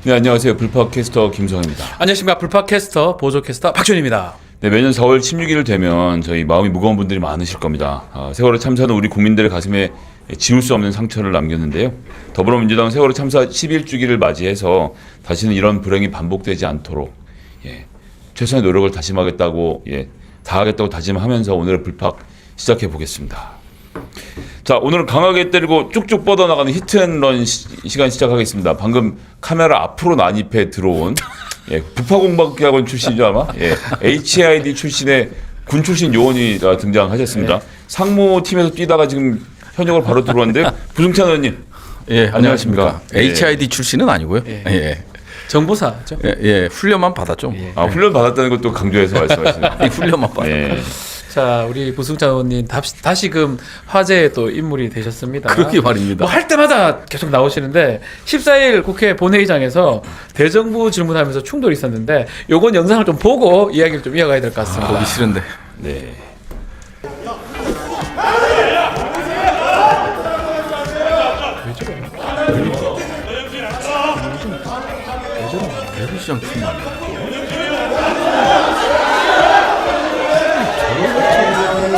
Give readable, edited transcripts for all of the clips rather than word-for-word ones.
네, 안녕하세요. 불파 캐스터 김성입니다. 안녕하십니까. 불파 캐스터 보조 캐스터 박준입니다. 네, 매년 4월 16일 되면 저희 마음이 무거운 분들이 많으실 겁니다. 세월호 참사는 우리 국민들의 가슴에 지울 수 없는 상처를 남겼는데요. 더불어민주당은 세월호 참사 11주기를 맞이해서 다시는 이런 불행이 반복되지 않도록 최선의 노력을 다짐하겠다고 다하겠다고 다짐하면서 오늘의 불파 시작해 보겠습니다. 자, 오늘은 강하게 때리고 쭉쭉 뻗어나가는 히트앤런 시간 시작하겠습니다. 방금 카메라 앞으로 난입해 들어온 부파공박학원 출신이죠 아마 HID 출신의 군 출신 요원이 등장하셨습니다. 상무팀에서 뛰다가 지금 현역으로 바로 들어왔는데 부승찬 의원님. 안녕하십니까. HID 출신은 아니고요. 정보사죠. 훈련만 받았죠. 훈련 받았다는 것도 강조해서 말씀하시네요. 훈련만 받았죠. 자, 우리 부승찬 의원님 다시금 화제의 또 인물이 되셨습니다. 그러게 말입니다. 뭐 할 때마다 계속 나오시는데 14일 국회 본회의장에서 대정부 질문하면서 충돌이 있었는데 요건 영상을 좀 보고 이야기를 좀 이어가야 될 것 같습니다. 보기 싫은데. 네. 대구시장 출마.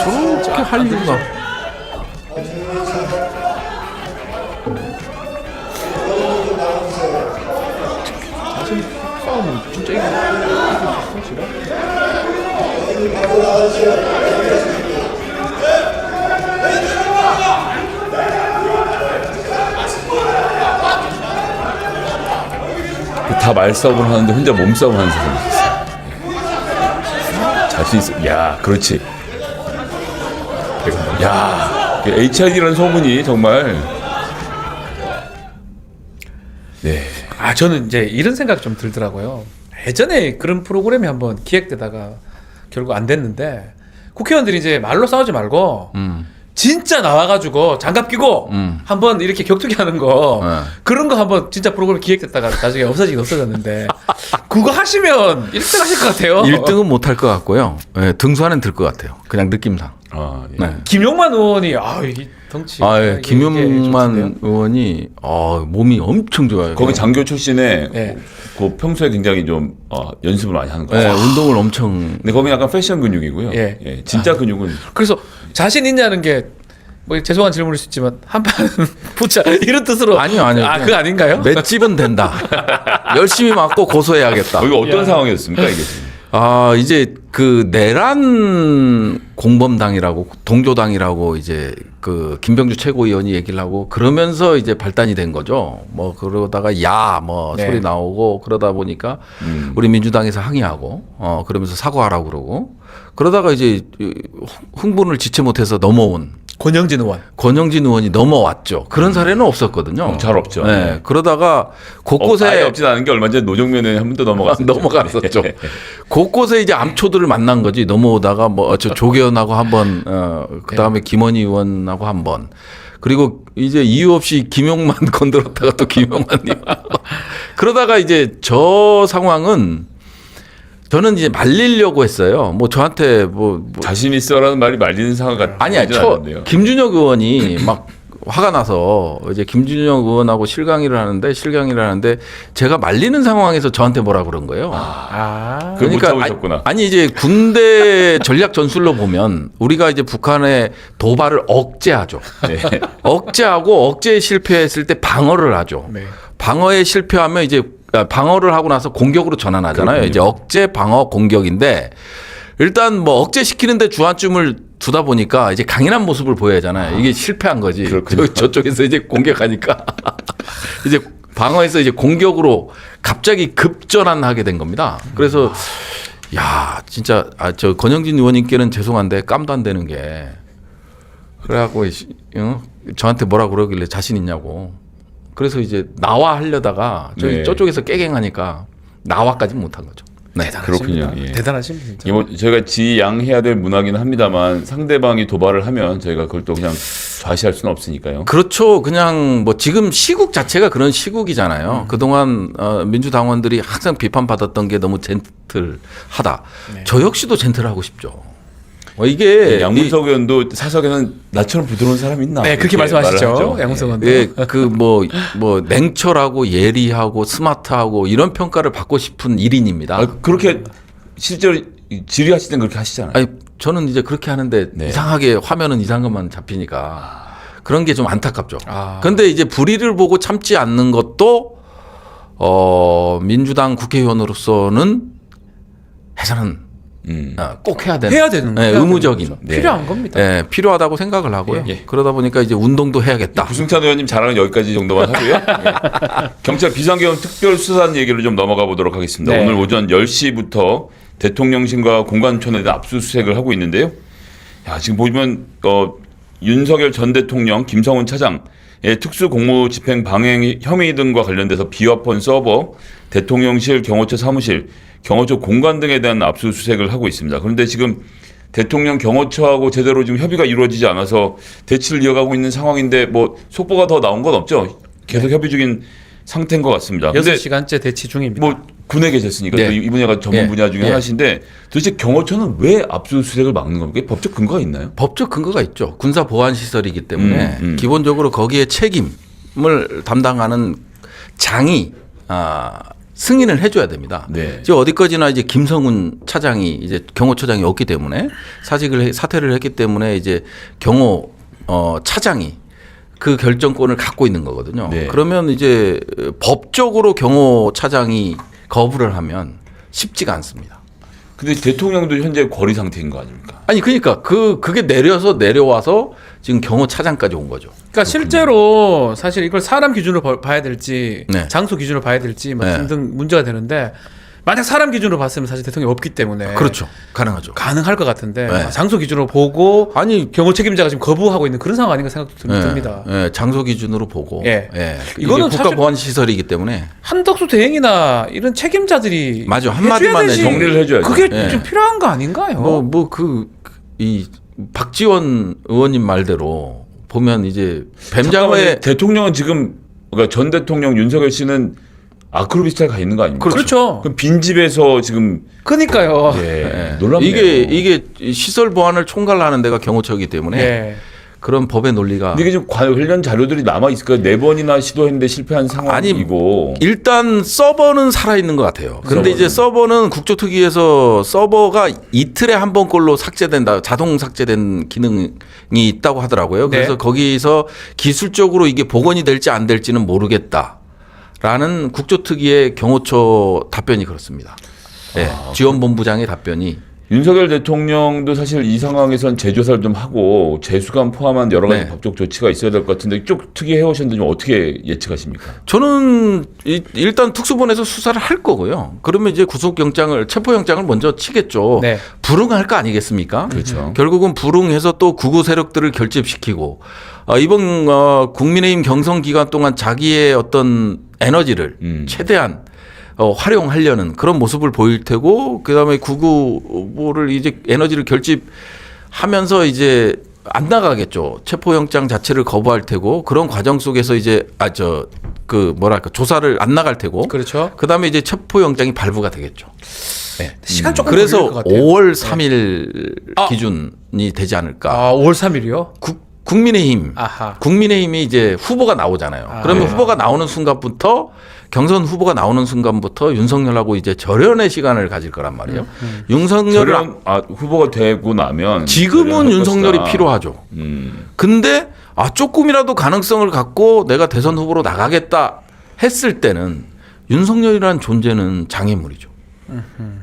저렇게 할 이유가. 사실 싸움은 진짜 이거 다 말싸움을 하는데 혼자 몸싸움 하는 사람이 있었어요. 자신 있어. 야, 그렇지. 야, HID라는 소문이 정말. 네. 저는 이제 이런 생각이 좀 들더라고요. 예전에 그런 프로그램이 한번 기획되다가 결국 안 됐는데 국회의원들이 이제 말로 싸우지 말고 진짜 나와가지고 장갑 끼고 한번 이렇게 격투기 하는 거 그런 거 한번 진짜 프로그램 기획됐다가 나중에 없어지긴 없어졌는데 그거 하시면 1등 하실 것 같아요. 1등은 못 할 것 같고요. 등수 안엔 들 것 같아요. 그냥 느낌상. 네. 김용만 의원이 이 덩치. 김용만 의원이 몸이 엄청 좋아요. 거기 장교 출신에 그 평소에 굉장히 좀 연습을 많이 하는 거예요. 운동을 엄청. 근데 거기 약간 패션 근육이고요. 진짜 근육은. 그래서 자신 있냐는 게 뭐 죄송한 질문일 수 있지만 한판 붙자 이런 뜻으로. 아니요. 그거 아닌가요? 맷집은 된다. 열심히 맞고 고소해야겠다. 이거 어떤 상황이었습니까 이게? 이제 그 내란 공범당이라고 동조당이라고 이제 그 김병주 최고위원이 얘기를 하고 그러면서 이제 발단이 된 거죠. 뭐 그러다가 소리 나오고 그러다 보니까 우리 민주당에서 항의하고 그러면서 사과하라고 그러고 그러다가 이제 흥분을 지체 못해서 넘어온 권영진 의원이 넘어왔죠. 그런 사례는 없었거든요. 잘 없죠. 네. 그러다가 곳곳에 아예 없진 않은 게 얼마 전에 노정면 의원이 한 번 더 넘어갔었죠. 곳곳에 이제 암초들을 만난 거지. 넘어오다가 조계원하고 한 번, 그 다음에 김원희 의원하고 한 번. 그리고 이제 이유 없이 김용만 건드렸다가 또 김용만님. 그러다가 이제 저 상황은 저는 이제 말리려고 했어요. 저한테 자신 있어라는 말이 말리는 상황 아니야. 김준혁 의원이 막 화가 나서 이제 김준혁 의원하고 실강의를 하는데 제가 말리는 상황에서 저한테 뭐라 그런 거예요. 그러니까 아니 이제 군대 전략 전술로 보면 우리가 이제 북한의 도발을 억제하죠. 억제하고 억제에 실패했을 때 방어를 하죠. 방어에 실패하면 이제 방어를 하고 나서 공격으로 전환하잖아요. 그렇군요. 이제 억제, 방어, 공격인데 일단 억제시키는데 주안점을 두다 보니까 이제 강인한 모습을 보여야 하잖아요. 이게 실패한 거지. 저쪽에서 이제 공격하니까 이제 방어에서 이제 공격으로 갑자기 급전환하게 된 겁니다. 그래서 진짜 저 권영진 의원님께는 죄송한데 깜도 안 되는 게 그래갖고 저한테 뭐라 그러길래 자신 있냐고. 그래서 이제 나와 하려다가 저쪽에서 깨갱하니까 나와까지 못한 거죠. 네, 그렇군요. 대단하십니다. 저희가 지양해야 될 문화긴 합니다만 상대방이 도발을 하면 저희가 그걸 또 그냥 좌시할 수는 없으니까요. 그렇죠. 그냥 지금 시국 자체가 그런 시국이잖아요. 그동안 민주당원들이 항상 비판받았던 게 너무 젠틀하다. 저 역시도 젠틀하고 싶죠. 이게 양문석 의원도 사석에는 나처럼 부드러운 사람 있나? 네, 그렇게 말씀하시죠. 양문석 의원도. 예, 뭐 냉철하고 예리하고 스마트하고 이런 평가를 받고 싶은 1인입니다. 그렇게 실제로 질의하실 땐 그렇게 하시잖아요. 아니, 저는 이제 그렇게 하는데 네. 이상하게 화면은 이상한 것만 잡히니까 그런 게 좀 안타깝죠. 아. 그런데 이제 불의를 보고 참지 않는 것도 민주당 국회의원으로서는 해서는 꼭 해야 되는 해야 되는 네, 거죠. 의무적인 필요한 겁니다. 네, 필요하다고 생각을 하고요. 예. 그러다 보니까 이제 운동도 해야겠다. 구승찬 의원님 자랑은 여기까지 정도만 하고요. 예. 경찰 비상계엄 특별수사단 얘기로 좀 넘어가 보도록 하겠습니다. 네. 오늘 오전 10시부터 대통령실과 공관촌에 압수수색을 하고 있는데요. 야, 지금 보시면 윤석열 전 대통령, 김성훈 차장의 특수공무집행 방해 혐의 등과 관련돼서 비화폰 서버, 대통령실, 경호처 사무실, 경호처 공간 등에 대한 압수수색을 하고 있습니다. 그런데 지금 대통령 경호처하고 제대로 지금 협의가 이루어지지 않아서 대치를 이어가고 있는 상황인데 뭐 속보가 더 나온 건 없죠. 계속 협의 중인 상태인 것 같습니다. 근데 6시간째 대치 중입니다. 뭐 군에 계셨으니까 네. 또 이 분야가 전문 네. 분야 중에 네. 하나신데 도대체 경호처는 왜 압수수색을 막는 겁니까? 법적 근거가 있나요? 법적 근거가 있죠. 군사 보안 시설이기 때문에 기본적으로 거기에 책임을 담당하는 장이 승인을 해줘야 됩니다. 네. 지금 어디까지나 이제 김성훈 차장이 이제 경호처장이 없기 때문에 사퇴를 했기 때문에 이제 경호 차장이 그 결정권을 갖고 있는 거거든요. 네. 그러면 이제 법적으로 경호 차장이 거부를 하면 쉽지가 않습니다. 근데 대통령도 현재 거리 상태인 거 아닙니까? 아니 그러니까 그게 내려와서 지금 경호 차장까지 온 거죠. 그러니까 실제로 사실 이걸 사람 기준으로 봐야 될지 네. 장소 기준으로 봐야 될지 뭐 네. 등등 문제가 되는데 만약 사람 기준으로 봤으면 사실 대통령이 없기 때문에 그렇죠. 가능하죠. 가능할 것 같은데 네. 장소 기준으로 보고 아니 경호 책임자가 지금 거부하고 있는 그런 상황 아닌가 생각도 듭니다. 장소 기준으로 보고. 예. 이거는 이거는 국가 사실- 보안 시설이기 때문에 한덕수 대행이나 이런 책임자들이 맞아. 한마디만 해줘야 되지. 내죠. 정리를 해줘야죠. 그게 예. 좀 필요한 거 아닌가요? 이 박지원 의원님 말대로 보면 이제 잠깐만요. 뱀장어에 대통령은 지금 그러니까 전 대통령 윤석열 씨는 아크로비스타에 가 있는 거 아닙니까? 그렇죠. 그럼 빈집에서 지금 그러니까요. 놀랍네요. 이게 시설 보안을 총괄하는 데가 경호처이기 때문에 예. 그런 법의 논리가 근데 이게 지금 관련 자료들이 남아 있을까요? 4번이나 시도했는데 실패한 상황이고. 일단 서버는 살아 있는 것 같아요. 그런데 서버는. 이제 서버는 국조특위에서 서버가 이틀에 한 번꼴로 삭제된다, 자동 삭제된 기능이 있다고 하더라고요. 그래서 네. 거기서 기술적으로 이게 복원이 될지 안 될지는 모르겠다라는 국조특위의 경호처 답변이 그렇습니다. 네, 지원본부장의 답변이. 윤석열 대통령도 사실 이 상황에선 재조사를 좀 하고 재수감 포함한 여러 가지 네. 법적 조치가 있어야 될 것 같은데 이쪽 특위 해오셨는데 좀 어떻게 예측하십니까? 저는 일단 특수본에서 수사를 할 거고요. 그러면 이제 구속영장을 체포영장을 먼저 치겠죠. 네. 불응할 거 아니겠습니까? 그렇죠. 결국은 불응해서 또 구구 세력들을 결집시키고 이번 국민의힘 경선 기간 동안 자기의 어떤 에너지를 최대한 활용하려는 그런 모습을 보일 테고 그다음에 구구를 이제 에너지를 결집하면서 이제 안 나가겠죠. 체포영장 자체를 거부할 테고 그런 과정 속에서 이제 조사를 안 나갈 테고 그렇죠. 그다음에 이제 체포영장이 발부가 되겠죠. 네. 시간 조금 그래서 걸릴 것 같아요. 5월 3일 기준이 되지 않을까. 5월 3일이요? 국민의힘, 아하. 국민의힘이 이제 후보가 나오잖아요. 그러면 후보가 나오는 순간부터 경선 후보가 나오는 순간부터 윤석열하고 이제 절연의 시간을 가질 거란 말이에요. 윤석열을 후보가 되고 나면 지금은 절연할 윤석열이 것이다. 필요하죠. 근데 조금이라도 가능성을 갖고 내가 대선 후보로 나가겠다 했을 때는 윤석열이라는 존재는 장애물이죠.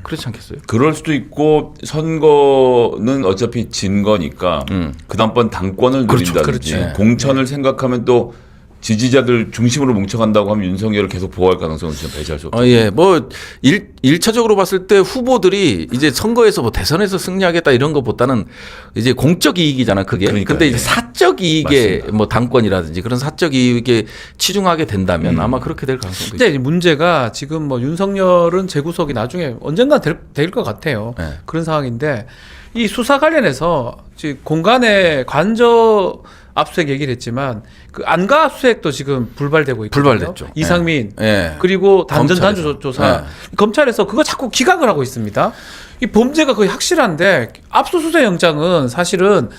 그렇지 않겠어요? 그럴 수도 있고 선거는 어차피 진 거니까 그 다음번 당권을 그렇죠. 누린다든지 그렇죠. 공천을 생각하면 또 지지자들 중심으로 뭉쳐간다고 하면 윤석열을 계속 보호할 가능성은 진짜 배제할 수 없죠. 예. 뭐 1차적으로 봤을 때 후보들이 이제 선거에서 뭐 대선에서 승리하겠다 이런 것보다는 이제 공적 이익이잖아, 그게. 그러니까요. 근데 이제 사적 이익에 맞습니다. 뭐 당권이라든지 그런 사적 이익에 치중하게 된다면 아마 그렇게 될 가능성도 있죠. 근데 이제 문제가 지금 뭐 윤석열은 재구속이 나중에 언젠가 될 것 같아요. 네. 그런 상황인데 이 수사 관련해서 지금 공간에 관저 압수수색 얘기를 했지만 그 안가 압수수색도 지금 불발되고 있거든요. 불발됐죠. 이상민 예. 그리고 검찰에서. 단주조사 검찰에서 그거 자꾸 기각을 하고 있습니다. 이 범죄가 거의 확실한데 압수수색 영장은 사실은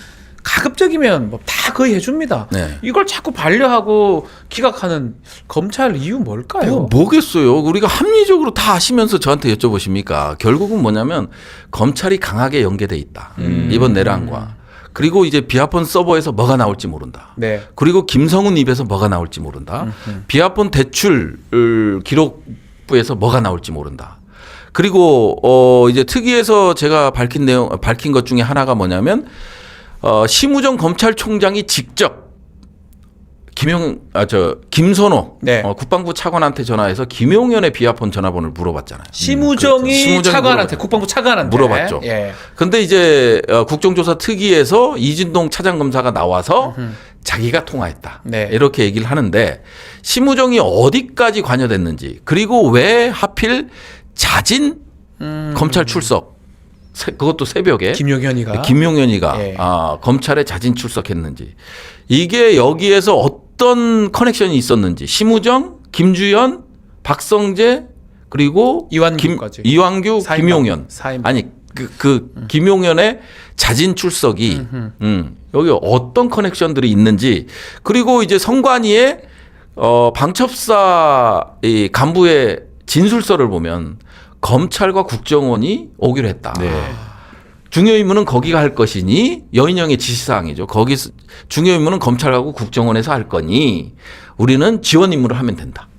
가급적이면 뭐 다 거의 해줍니다. 네. 이걸 자꾸 반려하고 기각하는 검찰 이유 뭘까요? 뭐겠어요? 우리가 합리적으로 다 아시면서 저한테 여쭤보십니까? 결국은 뭐냐면 검찰이 강하게 연계돼 있다. 이번 내란과. 그리고 이제 비아폰 서버에서 뭐가 나올지 모른다. 네. 그리고 김성훈 입에서 뭐가 나올지 모른다. 비아폰 대출 기록부에서 뭐가 나올지 모른다. 그리고 이제 특위에서 제가 밝힌 것 중에 하나가 뭐냐면 심우정 검찰총장이 직접 김선호 네. 국방부 차관한테 전화해서 김용현의 비아폰 전화번호를 물어봤잖아요. 심우정이 심우정이 차관한테 물어봤죠. 국방부 차관한테 물어봤죠. 예. 근데 이제 국정조사 특위에서 이진동 차장검사가 나와서 자기가 통화했다. 네. 이렇게 얘기를 하는데 심우정이 어디까지 관여됐는지 그리고 왜 하필 자진 검찰 출석 그것도 새벽에 김용현이가 예. 검찰에 자진 출석했는지 이게 여기에서 어떤 커넥션이 있었는지 심우정, 김주현, 박성재 그리고 이완규까지. 이완규, 사인방. 김용현 사인방. 아니 김용현의 자진 출석이 여기 어떤 커넥션들이 있는지 그리고 이제 성관이의 방첩사 이 간부의 진술서를 보면 검찰과 국정원이 오기로 했다. 네. 중요 임무는 거기가 할 것이니 여인영의 지시사항이죠. 거기 중요 임무는 검찰하고 국정원에서 할 거니 우리는 지원 임무를 하면 된다.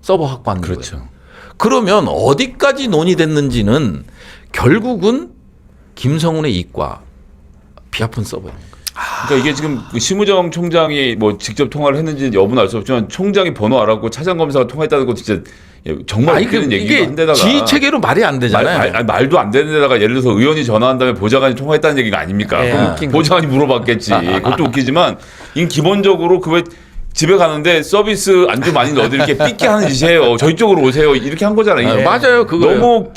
서버 확보하는 거예요. 그렇죠. 그러면 어디까지 논의됐는지는 결국은 김성훈의 이익과 비아폰 서버입니다. 그러니까 이게 지금 그 심우정 총장이 뭐 직접 통화를 했는지 여부는 알 수 없지만 총장이 번호 알았고 차장검사가 통화했다는 거 진짜 정말 웃기는 얘기도 이게 한데다가 지 체계로 말이 안 되잖아요. 말도 안 되는 데다가 예를 들어서 의원이 전화한 다음에 보좌관이 통화했다는 얘기가 아닙니까? 네, 그럼 웃긴 보좌관이 물어봤겠지. 그것도 웃기지만 이 기본적으로 그 왜 집에 가는데 서비스 안주 많이 넣어도 이렇게 삐끼 하는 짓이에요. 저희 쪽으로 오세요. 이렇게 한 거잖아요. 이게. 맞아요. 그거 너무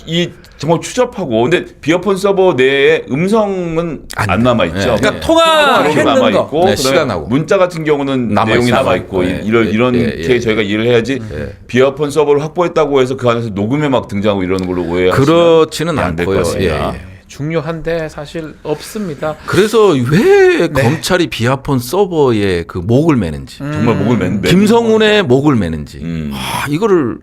정말 추잡하고 근데 비어폰 서버 내에 음성은 안 남아 있죠. 네. 그러니까 통화했는 남아 거. 있고 네, 시간하고. 문자 같은 경우는 내용이 남아 있고 네. 이렇게 저희가 이해를 해야지 비어폰 서버를 확보했다고 해서 그 안에서 녹음에 막 등장하고 이러는 걸로 오해하시면 그렇지는 안될 것 않고요. 같습니다. 예. 중요한데 사실 없습니다. 그래서 왜 검찰이 비아폰 서버에 그 목을 매는지 정말 목을 맨 김성훈의 목을 매는지 이거를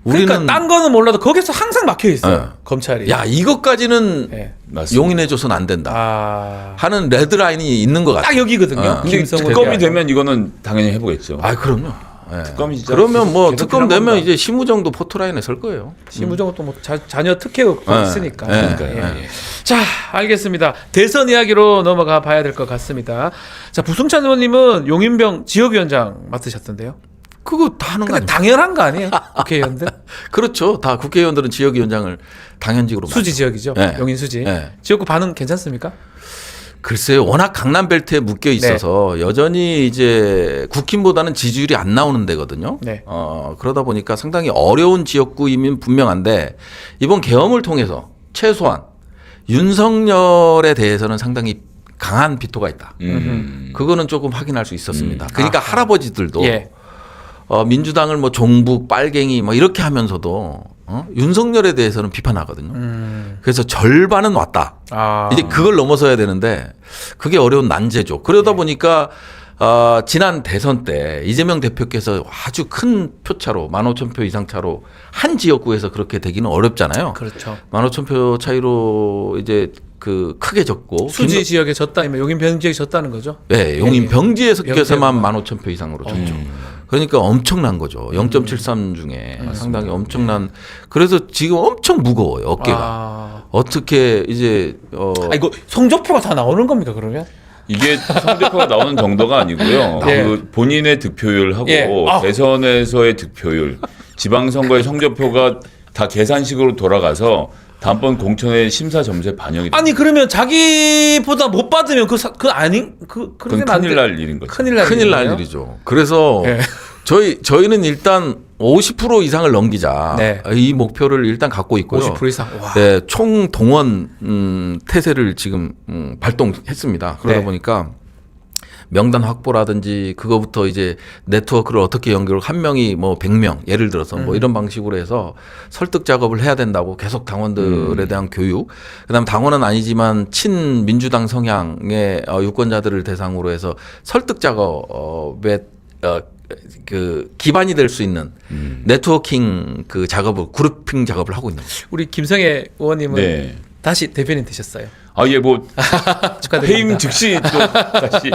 우리는 그러니까 딴 거는 몰라도 거기서 항상 막혀 있어요. 네. 검찰이. 야 이것까지는 예. 맞습니다. 용인해줘서는 안 된다 아. 하는 레드라인이 있는 것 같아요. 딱 여기거든요. 근데 김성훈 특검이 대표. 되면 이거는 당연히 해보겠죠. 그럼요. 예. 특검이 진짜 그러면 뭐 계속 특검 필요한 되면 겁니다. 이제 심우정도 포토라인에 설 거예요. 심우정은 또뭐 자녀 특혜가 있으니까. 예. 예. 자, 알겠습니다. 대선 이야기로 넘어가 봐야 될 것 같습니다. 자, 부승찬 의원님은 용인병 지역위원장 맡으셨던데요. 그거 다 하는 거 근데 아니에요? 당연한 거 아니에요? 국회의원들? 그렇죠. 다 국회의원들은 지역위원장을 당연직으로 수지 지역이죠. 네. 용인 수지. 네. 지역구 반응 괜찮습니까? 글쎄요, 워낙 강남 벨트에 묶여 있어서 여전히 이제 국힘보다는 지지율이 안 나오는 데거든요. 네. 그러다 보니까 상당히 어려운 지역구이면 분명한데 이번 계엄을 통해서 최소한 윤석열에 대해서는 상당히 강한 비토가 있다. 그거는 조금 확인할 수 있었습니다. 그러니까 할아버지들도 예. 민주당을 뭐 종북, 빨갱이 뭐 이렇게 하면서도 윤석열에 대해서는 비판하거든요. 그래서 절반은 왔다. 아. 이제 그걸 넘어서야 되는데 그게 어려운 난제죠. 그러다 보니까 지난 대선 때 이재명 대표께서 아주 큰 표차로 15,000표 이상 차로 한 지역구에서 그렇게 되기는 어렵잖아요. 그렇죠. 15,000표 차이로 이제 그 크게 졌고 수지 지역에 졌다면 용인 병 지역에 졌다는 거죠. 네, 용인 예. 병지에서만 15,000표 이상으로 졌죠. 그러니까 엄청난 거죠. 0.73 중에 상당히 엄청난. 그래서 지금 엄청 무거워요 어깨가. 어떻게 이제 이거 성적표가 다 나오는 겁니까 그러면? 이게 성적표가 나오는 정도가 아니고요. 예. 그 본인의 득표율하고 예. 대선에서의 득표율, 지방선거의 성적표가 다 계산식으로 돌아가서 다음번 공천의 심사 점수에 반영이 됩니다. 아니 그러면 자기보다 못 받으면 그렇게 그건 큰일 날 일인 거죠. 큰일 날 큰일 날 일이네요. 일이죠. 그래서 예. 저희는 일단 50% 이상을 넘기자 네. 이 목표를 일단 갖고 있고요. 50% 이상. 와. 네, 총 동원 태세를 지금 발동했습니다. 그러다 네. 보니까 명단 확보라든지 그거부터 이제 네트워크를 어떻게 연결을 한 명이 뭐 100명 예를 들어서 뭐 이런 방식으로 해서 설득 작업을 해야 된다고 계속 당원들에 대한 교육, 그다음 당원은 아니지만 친민주당 성향의 유권자들을 대상으로 해서 설득 작업에 그 기반이 될 수 있는 네트워킹 그 작업을 그룹핑 작업을 하고 있는 거죠. 우리 김성애 의원님은 네. 다시 대변인 되셨어요. 아, 예, 뭐 축하드립니다. 해임 즉시 또 다시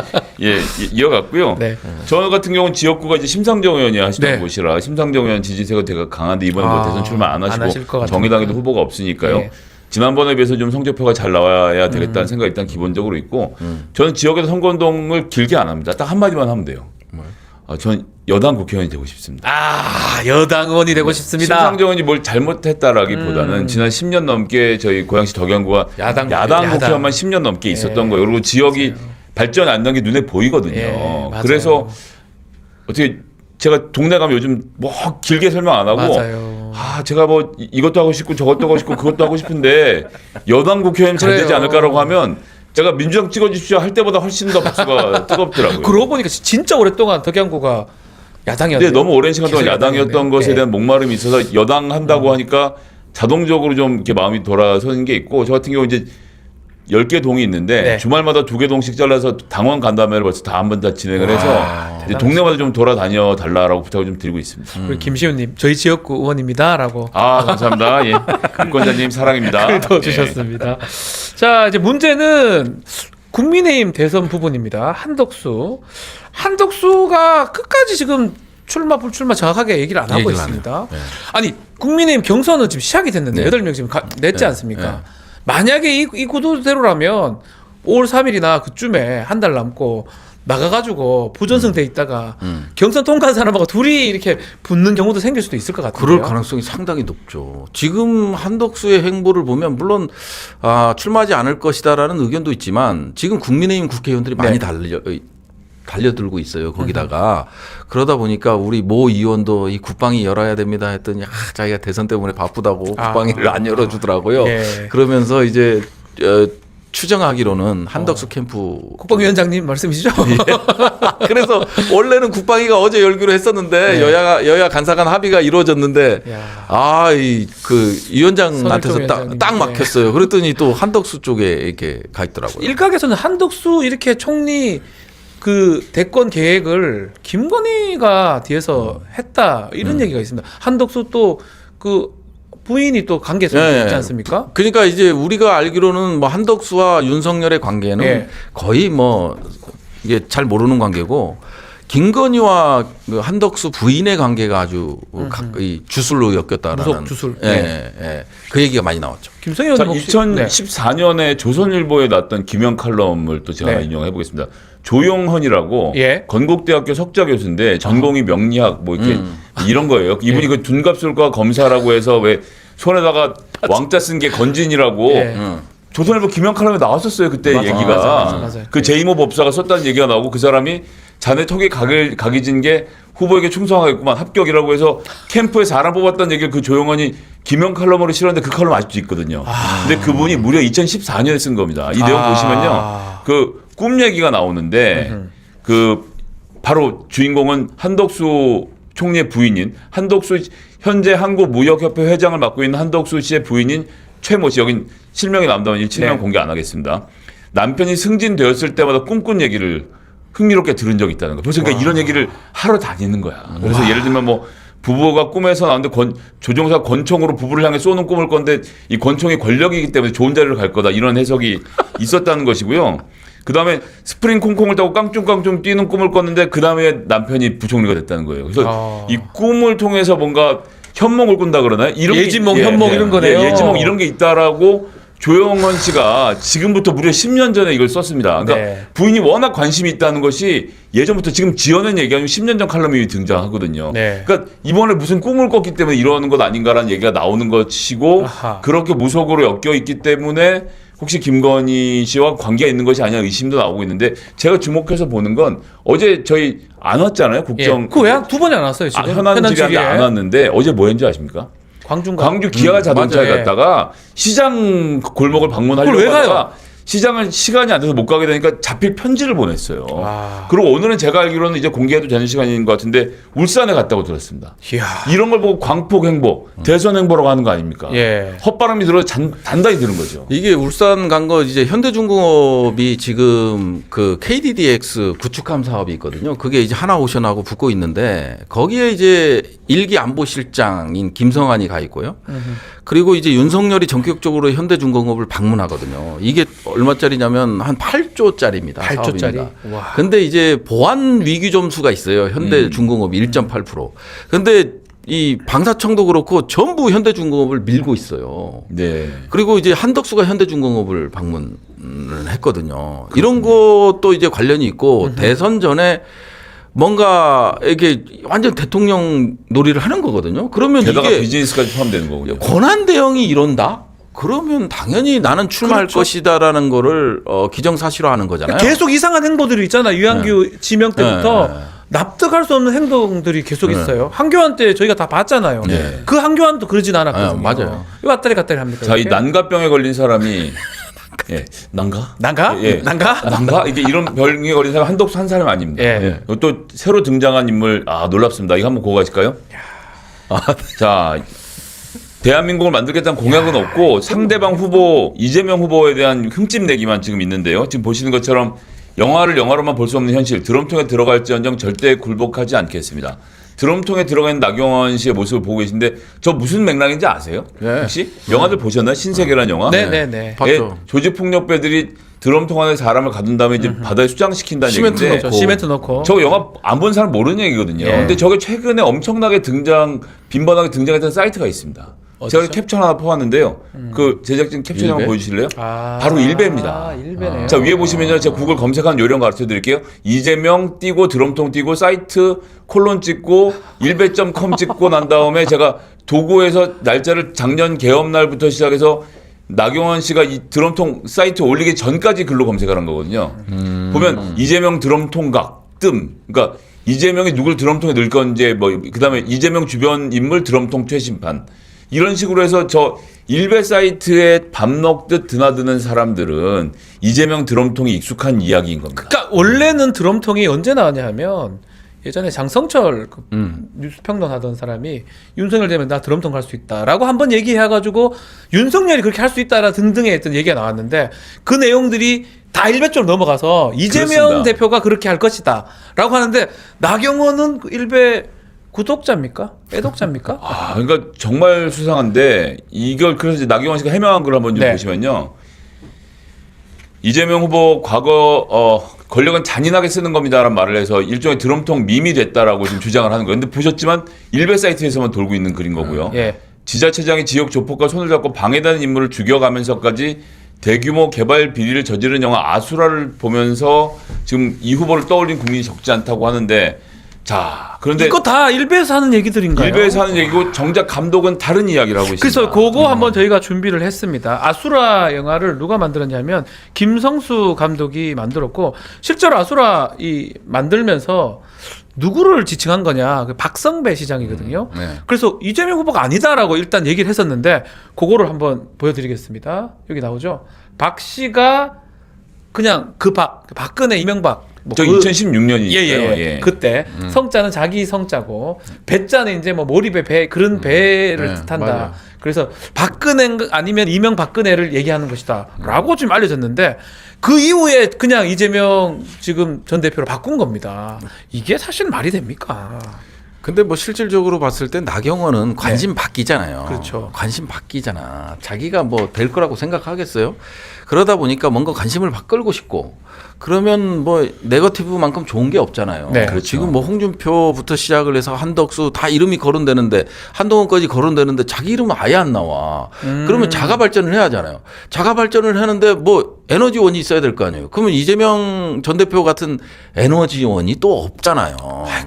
이어갔고요. 네. 저 같은 경우는 지역구가 이제 심상정 의원이 하시던 네. 곳이라 심상정 의원 지지세가 되게 강한데 이번에 뭐 대선 출마 안 하실 것 하시고 같은데. 정의당에도 후보가 없으니까요. 네. 지난번에 비해서 좀 성적표가 잘 나와야 되겠다는 생각이 일단 기본적으로 있고 저는 지역에서 선거운동을 길게 안 합니다. 딱 한마디만 하면 돼요. 저는 여당 국회의원이 되고 싶습니다. 아, 여당 의원이 되고 싶습니다. 심상정 의원이 뭘 잘못했다라기보다는 지난 10년 넘게 저희 고양시 덕양구가 야당 국회의원만 10년 넘게 있었던 거예요. 그리고 지역이 발전 안 된 게 눈에 보이거든요. 예, 맞아요. 그래서 어떻게 제가 동네 가면 요즘 뭐 길게 설명 안 하고 맞아요. 제가 뭐 이것도 하고 싶고 저것도 하고 싶고 그것도 하고 싶은데 여당 국회의원 잘 되지 그래요. 않을까라고 하면 제가 민주당 찍어주십시오 할 때보다 훨씬 더 박수가 뜨겁더라고요. 그러고 보니까 진짜 오랫동안 덕양구가 야당이었는데 근데 너무 오랜 시간 동안 야당이었던 것에 대한 목마름이 있어서 여당 한다고 하니까 자동적으로 좀 이렇게 마음이 돌아서는 게 있고 저 같은 경우 이제 10개 동이 있는데 네. 주말마다 2개 동씩 잘라서 당원 간담회를 벌써 다 한 번 다 진행을 해서 이제 동네마다 좀 돌아다녀 달라라고 부탁을 좀 드리고 있습니다. 우리 김시훈님 저희 지역구 의원입니다라고 감사합니다. 예. 유권자님 사랑입니다. 글도 주셨습니다. 자, 이제 문제는 국민의힘 대선 부분입니다. 한덕수가 끝까지 지금 출마 불출마 정확하게 얘기를 안 하고 얘기를 안 있습니다. 네. 아니 국민의힘 경선은 지금 시작이 됐는데 네. 8명 지금 냈지 않습니까? 네. 만약에 이 구도대로라면 5월 3일이나 그쯤에 한 달 남고 나가가지고 부전승돼 있다가 경선 통과한 사람하고 둘이 이렇게 붙는 경우도 생길 수도 있을 것 같아요. 그럴 가능성이 상당히 높죠. 지금 한덕수의 행보를 보면 물론 출마하지 않을 것이다라는 의견도 있지만 지금 국민의힘 국회의원들이 많이 달려들고 있어요. 거기다가 그러다 보니까 우리 모 의원도 이 국방위 열어야 됩니다 했더니 자기가 대선 때문에 바쁘다고 국방위를 안 열어주더라고요. 예. 그러면서 이제 추정하기로는 한덕수 캠프 국방위원장님 말씀이시죠? 그래서 원래는 국방위가 어제 열기로 했었는데 네. 여야 간사간 합의가 이루어졌는데 그 위원장한테서 위원장님. 딱 막혔어요. 그랬더니 또 한덕수 쪽에 이렇게 가 있더라고요. 일각에서는 한덕수 이렇게 총리 그 대권 계획을 김건희가 뒤에서 했다 이런 얘기가 있습니다. 한덕수 또 그 부인이 또 관계성이 있지 않습니까? 그러니까 이제 우리가 알기로는 뭐 한덕수와 윤석열의 관계는 예. 거의 뭐 이게 잘 모르는 관계고 김건희와 그 한덕수 부인의 관계가 아주 이 주술로 엮였다라는 무속 주술. 그 얘기가 많이 나왔죠. 김성현 자, 혹시 2014년에 조선일보에 났던 김영 칼럼을 또 제가 인용해 보겠습니다. 조용헌이라고 예. 건국대학교 석좌 교수인데 전공이 명리학 뭐 이렇게 이런 거예요. 이분이 그 둔갑술과 검사라고 해서 왜 손에다가 왕자 쓴 게 건진이라고 예. 조선일보 김영 칼럼에 나왔었어요. 그때 얘기가 맞아요. 그 제2모 법사가 썼다는 얘기가 나오고 그 사람이 자네 턱에 각이 진 게 후보에게 충성하겠구만 합격이라고 해서 캠프에 사람 뽑았다는 얘기를 그 조용헌이 김영 칼럼으로 실었는데 그 칼럼 아직도 있거든요. 근데 그분이 무려 2014년에 쓴 겁니다. 이 내용 보시면요. 그 꿈 얘기가 나오는데 그 바로 주인공은 한덕수 총리의 부인인 한덕수 현재 한국무역협회 회장을 맡고 있는 한덕수 씨의 부인인 최모 씨. 여긴 실명이 남다면 실명 공개 안 하겠습니다. 남편이 승진되었을 때마다 꿈꾼 얘기를 흥미롭게 들은 적이 있다는 거예요. 그래서 그러니까 이런 얘기를 하러 다니는 거야. 그래서 예를 들면 뭐 부부가 꿈에서 나오는데 조종사 권총으로 부부를 향해 쏘는 꿈을 꿨는데 이 권총이 권력이기 때문에 좋은 자리를 갈 거다. 이런 해석이 있었다는 것이고요. 그 다음에 스프링 콩콩을 타고 깡충깡충 뛰는 꿈을 꿨는데 그 다음에 남편이 부총리가 됐다는 거예요. 그래서 이 꿈을 통해서 뭔가 현몽을 꾼다 그러나요? 이런 예지몽, 현몽 이런 거네요. 예지몽 이런 게 있다라고 조영헌 씨가 지금부터 무려 10년 전에 이걸 썼습니다. 그러니까 부인이 워낙 관심이 있다는 것이 예전부터 지금 지어낸 얘기 아니면 10년 전 칼럼이 등장하거든요. 그러니까 이번에 무슨 꿈을 꿨기 때문에 이러는 것 아닌가라는 얘기가 나오는 것이고 그렇게 무속으로 엮여 있기 때문에 혹시 김건희 씨와 관계가 있는 것이 아니냐 의심도 나오고 있는데 제가 주목해서 보는 건 어제 저희 안 왔잖아요. 국정. 그 왜 두 번이 안 왔어요 지금? 현안 질의안에 안 왔는데 어제 뭐 했는지 아십니까? 광주 기아 자동차에 맞아요. 갔다가 시장 골목을 방문하려고 그걸 왜 하다가 가요? 시장을 시간이 안 돼서 못 가게 되니까 자필 편지를 보냈어요. 아. 그리고 오늘은 제가 알기로는 이제 공개해도 되는 시간인 것 같은데 울산에 갔다고 들었습니다. 이야. 이런 걸 보고 광폭 행보, 대선 행보라고 하는 거 아닙니까? 예. 헛바람이 들어 단단히 드는 거죠. 이게 울산 간 거 이제 현대중공업이 지금 그 KDDX 구축함 사업이 있거든요. 그게 이제 하나오션하고 붙고 있는데 거기에 이제 일기 안보실장인 김성환이 가 있고요. 그리고 이제 윤석열이 전격적으로 현대중공업을 방문하거든요. 이게 얼마짜리냐면 한 8조짜리입니다. 8조짜리. 사업입니다. 와. 근데 이제 보안 위기 점수가 있어요. 현대중공업이 1.8%. 근데 이 방사청도 그렇고 전부 현대중공업을 밀고 있어요. 네. 그리고 이제 한덕수가 현대중공업을 방문을 했거든요. 이런 것도 이제 관련이 있고 대선 전에 뭔가 이게 완전 대통령 놀이를 하는 거거든요. 그러면 게다가 이게 비즈니스까지 포함되는 거군요. 권한 대응이 이런다? 그러면 당연히 나는 출마할 그렇죠. 것이다라는 거를 기정사실화하는 거잖아요. 계속 이상한 행보들이 있잖아요. 유한규 지명 때부터 네. 납득할 수 없는 행동들이 계속 있어요. 한교안 때 저희가 다 봤잖아요. 네. 그 한교안도 그러진 않았거든요. 네, 맞아요. 왜 왔다리 갔다리 합니까? 자, 이 이렇게? 난가병에 걸린 사람이 예, 난가? 난가? 예. 난가? 난가? 이게 이런 병에 걸린 사람 한독수 한 사람이 아닙니다. 예. 또 새로 등장한 인물 놀랍습니다. 이거 한번 보고 가실까요? 자, 대한민국을 만들겠다는 공약은 없고 상대방 후보 이재명 후보에 대한 흠집 내기만 지금 있는데요. 지금 보시는 것처럼 영화를 영화로만 볼 수 없는 현실, 드럼통에 들어갈지언정 절대 굴복하지 않겠습니다. 드럼통에 들어가 있는 나경원 씨의 모습을 보고 계신데 저 무슨 맥락인지 아세요? 네. 혹시 영화들 보셨나요? 신세계라는 영화? 네네네. 봤죠. 조직폭력배들이 드럼통 안에 사람을 가둔 다음에 이제 바다에 수장시킨다는 시멘트 얘기인데 넣고. 시멘트 넣고. 저 영화 안 본 사람 모르는 얘기거든요. 예. 근데 저게 최근에 엄청나게 빈번하게 등장했던 사이트가 있습니다. 제가 어디죠? 캡처 하나 퍼왔는데요. 그 제작진 캡처 한번 일베? 보여주실래요? 아, 바로 일베입니다. 일베네요. 자, 위에 보시면요. 제가 구글 검색한 요령 가르쳐 드릴게요. 이재명 띄고 드럼통 띄고 사이트 콜론 찍고 일베.com 찍고 난 다음에 제가 도구에서 날짜를 작년 개업 날부터 시작해서 나경원 씨가 이 드럼통 사이트 올리기 전까지 글로 검색하는 거거든요. 보면 이재명 드럼통각 그러니까 이재명이 누굴 드럼통에 넣을 건지 그다음에 이재명 주변 인물 드럼통 최신판 이런 식으로 해서 저 일베 사이트에 밥 먹듯 드나드는 사람들은 이재명 드럼통이 익숙한 이야기인 겁니다. 그러니까 원래는 드럼통이 언제 나왔냐 하면 예전에 장성철 그 뉴스평론 하던 사람이 윤석열 되면 나 드럼통 갈 수 있다라고 한번 얘기해가지고 윤석열이 그렇게 할 수 있다라 등등의 했던 얘기가 나왔는데 그 내용들이 다 일베 쪽으로 넘어가서 이재명 그렇습니다. 대표가 그렇게 할 것이다 라고 하는데 나경원은 그 일베 구독자입니까? 애독자입니까? 그러니까 정말 수상한데 이걸 그래서 이제 나경원 씨가 해명한 걸 한번 좀 네. 보시면요. 이재명 후보 과거 권력은 잔인하게 쓰는 겁니다라는 말을 해서 일종의 드럼통 밈이 됐다라고 지금 주장을 하는 거예요. 근데 보셨지만 일베 사이트에서만 돌고 있는 글인 거고요. 예. 지자체장이 지역 조폭과 손을 잡고 방해되는 인물을 죽여가면서까지 대규모 개발 비리를 저지른 영화 아수라를 보면서 지금 이 후보를 떠올린 국민이 적지 않다고 하는데 자, 그런데 이거 다 일베에서 하는 얘기들인가요? 일베에서 하는 얘기고 정작 감독은 다른 이야기를 하고 있습니다. 그래서 그거 한번 저희가 준비를 했습니다. 아수라 영화를 누가 만들었냐면 김성수 감독이 만들었고 실제로 아수라 이 만들면서 누구를 지칭한 거냐? 그 박성배 시장이거든요. 네. 그래서 이재명 후보가 아니다라고 일단 얘기를 했었는데 그거를 한번 보여드리겠습니다. 여기 나오죠. 박 씨가 그냥 박근혜 이명박 저 2016년이니까요. 예. 그때 성자는 자기 성자고 배자는 이제 뭐 몰입의 배 그런 배를 네, 뜻한다. 맞아요. 그래서 박근혜 아니면 이명박근혜를 얘기하는 것이다라고 지금 알려졌는데 그 이후에 그냥 이재명 지금 전 대표로 바꾼 겁니다. 이게 사실 말이 됩니까? 근데 뭐 실질적으로 봤을 때 나경원은 관심 바뀌잖아요. 그렇죠. 관심 바뀌잖아. 자기가 뭐 될 거라고 생각하겠어요? 그러다 보니까 뭔가 관심을 바끌고 싶고 그러면 뭐 네거티브만큼 좋은 게 없잖아요. 네. 그렇죠. 지금 뭐 홍준표부터 시작을 해서 한덕수 다 이름이 거론되는데 한동훈까지 거론되는데 자기 이름은 아예 안 나와. 그러면 자가 발전을 해야 하잖아요. 자가 발전을 하는데 뭐 에너지원이 있어야 될 거 아니에요. 그러면 이재명 전 대표 같은 에너지원이 또 없잖아요.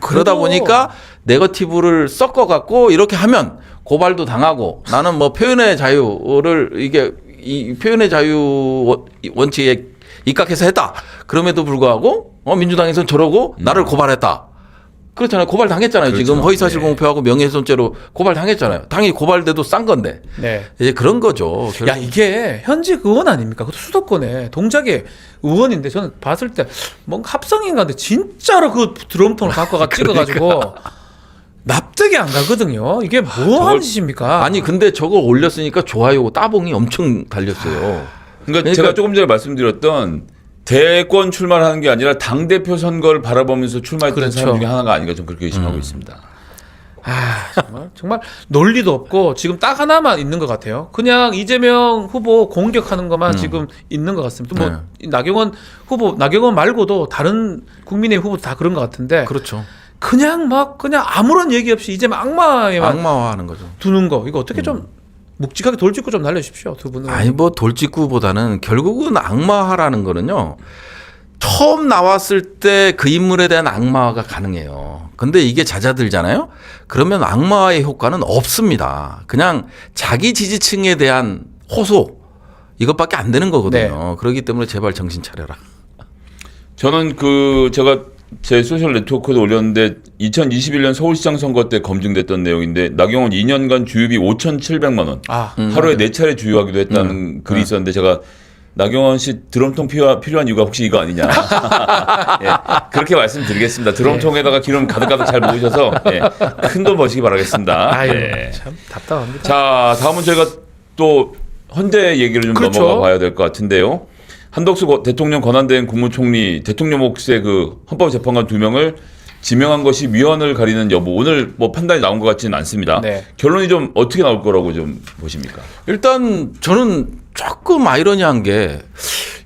그러다 보니까 네거티브를 섞어갖고 이렇게 하면 고발도 당하고 나는 뭐 표현의 자유를 이게 이 표현의 자유 원칙에 입각해서 했다. 그럼에도 불구하고 민주당에서는 저러고 나를 고발했다. 그렇잖아요. 고발 당했잖아요. 그렇죠. 지금 허위사실 네. 공표하고 명예훼손죄로 고발 당했잖아요. 당연히 고발돼도 싼 건데. 네. 이제 그런 거죠. 야, 이게 현직 의원 아닙니까? 그것도 수도권에 동작의 의원인데 저는 봤을 때 뭔가 합성인가 근데 진짜로 그 드럼통을 갖고 가 찍어가지고 납득이 안 가거든요. 이게 뭐 하는 짓입니까? 아니 근데 저거 올렸으니까 좋아요 따봉이 엄청 달렸어요. 그러니까 제가 조금 전에 말씀드렸던 대권 출마를 하는 게 아니라 당대표 선거를 바라보면서 출마했던 그렇죠. 사람 중에 하나가 아닌가 좀 그렇게 의심하고 있습니다. 정말 논리도 없고 지금 딱 하나만 있는 것 같아요. 그냥 이재명 후보 공격하는 것만 지금 있는 것 같습니다. 뭐 나경원 후보, 나경원 말고도 다른 국민의힘 후보도 다 그런 것 같은데 그렇죠. 그냥 아무런 얘기 없이 이재명 악마에만 악마화하는 거죠. 두는 거 이거 어떻게 좀 묵직하게 돌직구 좀 날려주십시오 두 분은. 아니 뭐 돌직구보다는 결국은 악마화라는 거는요. 처음 나왔을 때 그 인물에 대한 악마화가 가능해요. 근데 이게 잦아들잖아요. 그러면 악마화의 효과는 없습니다. 그냥 자기 지지층에 대한 호소 이것밖에 안 되는 거거든요. 그렇기 때문에 제발 정신 차려라. 저는 제가 제 소셜 네트워크에도 올렸는데 2021년 서울시장 선거 때 검증됐던 내용인데 나경원 2년간 주유비 5,700만 원 하루에 4차례 주유하기도 했다는 글이 있었는데 제가 나경원 씨 드럼통 필요한 이유가 혹시 이거 아니냐. 예, 그렇게 말씀드리겠습니다. 드럼통에다가 기름 가득가득 잘 모으셔서 큰 돈 버시기 바라겠습니다. 아유, 예. 참 답답합니다. 자, 다음은 저희가 또 헌재 얘기를 좀 그렇죠. 넘어가 봐야 될 것 같은데요. 한덕수 대통령 권한대행 국무총리 대통령 몫의 그 헌법재판관 2명을 지명한 것이 위헌을 가리는 여부 오늘 뭐 판단이 나온 것 같지는 않습니다. 네. 결론이 좀 어떻게 나올 거라고 좀 보십니까? 일단 저는 조금 아이러니한 게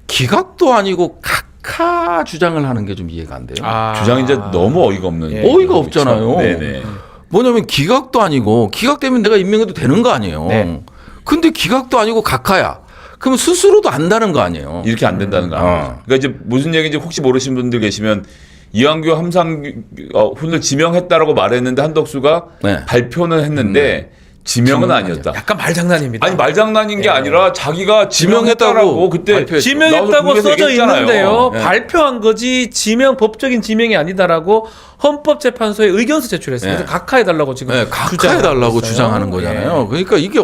기각도 아니고 각하 주장을 하는 게 좀 이해가 안 돼요. 주장이 이제 너무 어이가 없는. 예. 어이가 없잖아요. 네네. 뭐냐면 기각도 아니고 기각되면 내가 임명해도 되는 거 아니에요. 네. 근데 기각도 아니고 각하야. 그러면 스스로도 안다는 거 아니에요. 이렇게 안 된다는 거 아닙니까? 그러니까 이제 무슨 얘기인지 혹시 모르시는 분들 계시면 이완규 함상훈을 지명했다라고 말했는데 한덕수가 네. 발표는 했는데 지명은 아니었다. 약간 말장난입니다. 아니 말장난인 게 아니라 자기가 지명했다라고 그때 발표했죠. 지명했다고 나와서 써져 얘기했잖아요. 있는데요. 네. 발표한 거지 법적인 지명이 아니다라고 헌법재판소에 의견서 제출했어요. 그래서 각하해달라고 지금 네, 각하해달라고 있어요. 주장하는 거잖아요. 예. 그러니까 이게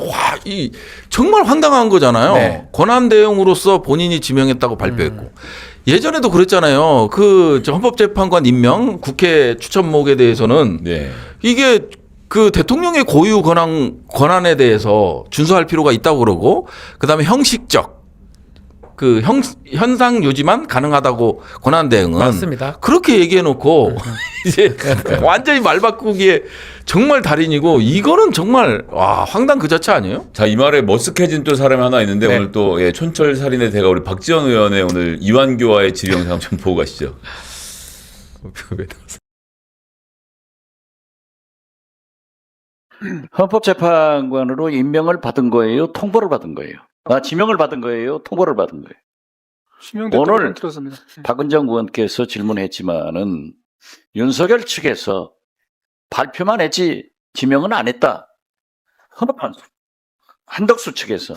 정말 황당한 거잖아요. 네. 권한대행으로서 본인이 지명했다고 발표했고. 예전에도 그랬잖아요. 저 헌법재판관 임명 국회 추천목에 대해서는 네. 이게 그 대통령의 고유 권한에 대해서 준수할 필요가 있다고 그러고 그다음에 형식적 현상 유지만 가능하다고 권한대행은 맞습니다. 그렇게 얘기해 놓고 이제 완전히 말 바꾸기에 정말 달인이고 이거는 정말 황당 그 자체 아니에요? 자, 이 말에 머쓱해진 또 사람이 하나 있는데 네. 오늘 또 촌철 살인의 대가 우리 박지원 의원의 오늘 이완규와의 질의 영상 좀 보고 가시죠. 헌법재판관으로 임명을 받은 거예요? 통보를 받은 거예요? 지명을 받은 거예요? 통보를 받은 거예요? 오늘 들었습니다. 박은정 의원께서 질문했지만은 윤석열 측에서 발표만 했지 지명은 안 했다. 헌법판소 한덕수 측에서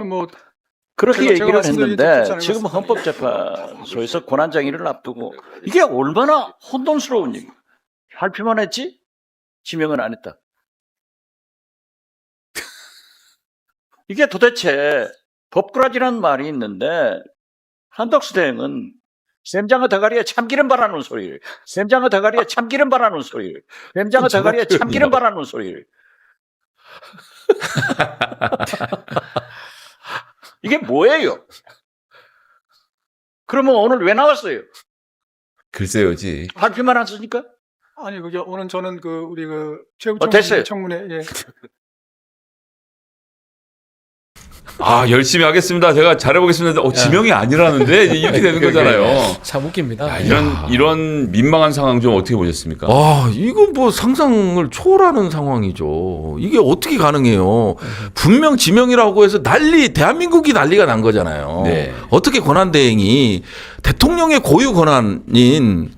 뭐 그렇게 제가 얘기를 말씀드린 게 했는데 좋지 않은 지금 것 같습니다. 헌법재판소에서 권한쟁의를 앞두고 이게 얼마나 혼돈스러운 얘기. 발표만 했지 지명은 안 했다. 이게 도대체 법꾸라지라는 말이 있는데 한덕수 대행은 쌤장어 대가리에 참기름 바라는 소리를 쌤장어 대가리에 참기름 바라는 소리를 쌤장어 대가리에 참기름 바라는 소리를 이게 뭐예요? 그러면 오늘 왜 나왔어요? 글쎄요지. 발표만 안 쓰니까? 아니 그게 오늘 저는 우리 최고 됐어요. 청문회 열심히 하겠습니다. 제가 잘해보겠습니다. 지명이 아니라는데 이렇게 되는 거잖아요. 참 웃깁니다. 이런 민망한 상황 좀 어떻게 보셨습니까? 이거 뭐 상상을 초월하는 상황이죠. 이게 어떻게 가능해요? 분명 지명이라고 해서 대한민국이 난리가 난 거잖아요. 네. 어떻게 권한대행이 대통령의 고유 권한인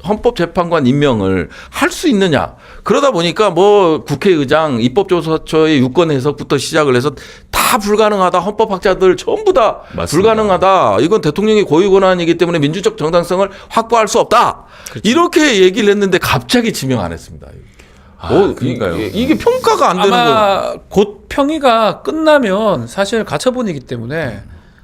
헌법재판관 임명을 할 수 있느냐. 그러다 보니까 뭐 국회의장 입법조사처의 유권 해석부터 시작을 해서 다 다 불가능하다. 헌법학자들 전부 다 맞습니다. 불가능하다. 이건 대통령의 고유 권한이기 때문에 민주적 정당성을 확보할 수 없다. 그렇죠. 이렇게 얘기를 했는데 갑자기 지명 안 했습니다. 그러니까요. 이게 평가가 안 되는 거예요. 아마 곧 평의가 끝나면 사실 가처분이기 때문에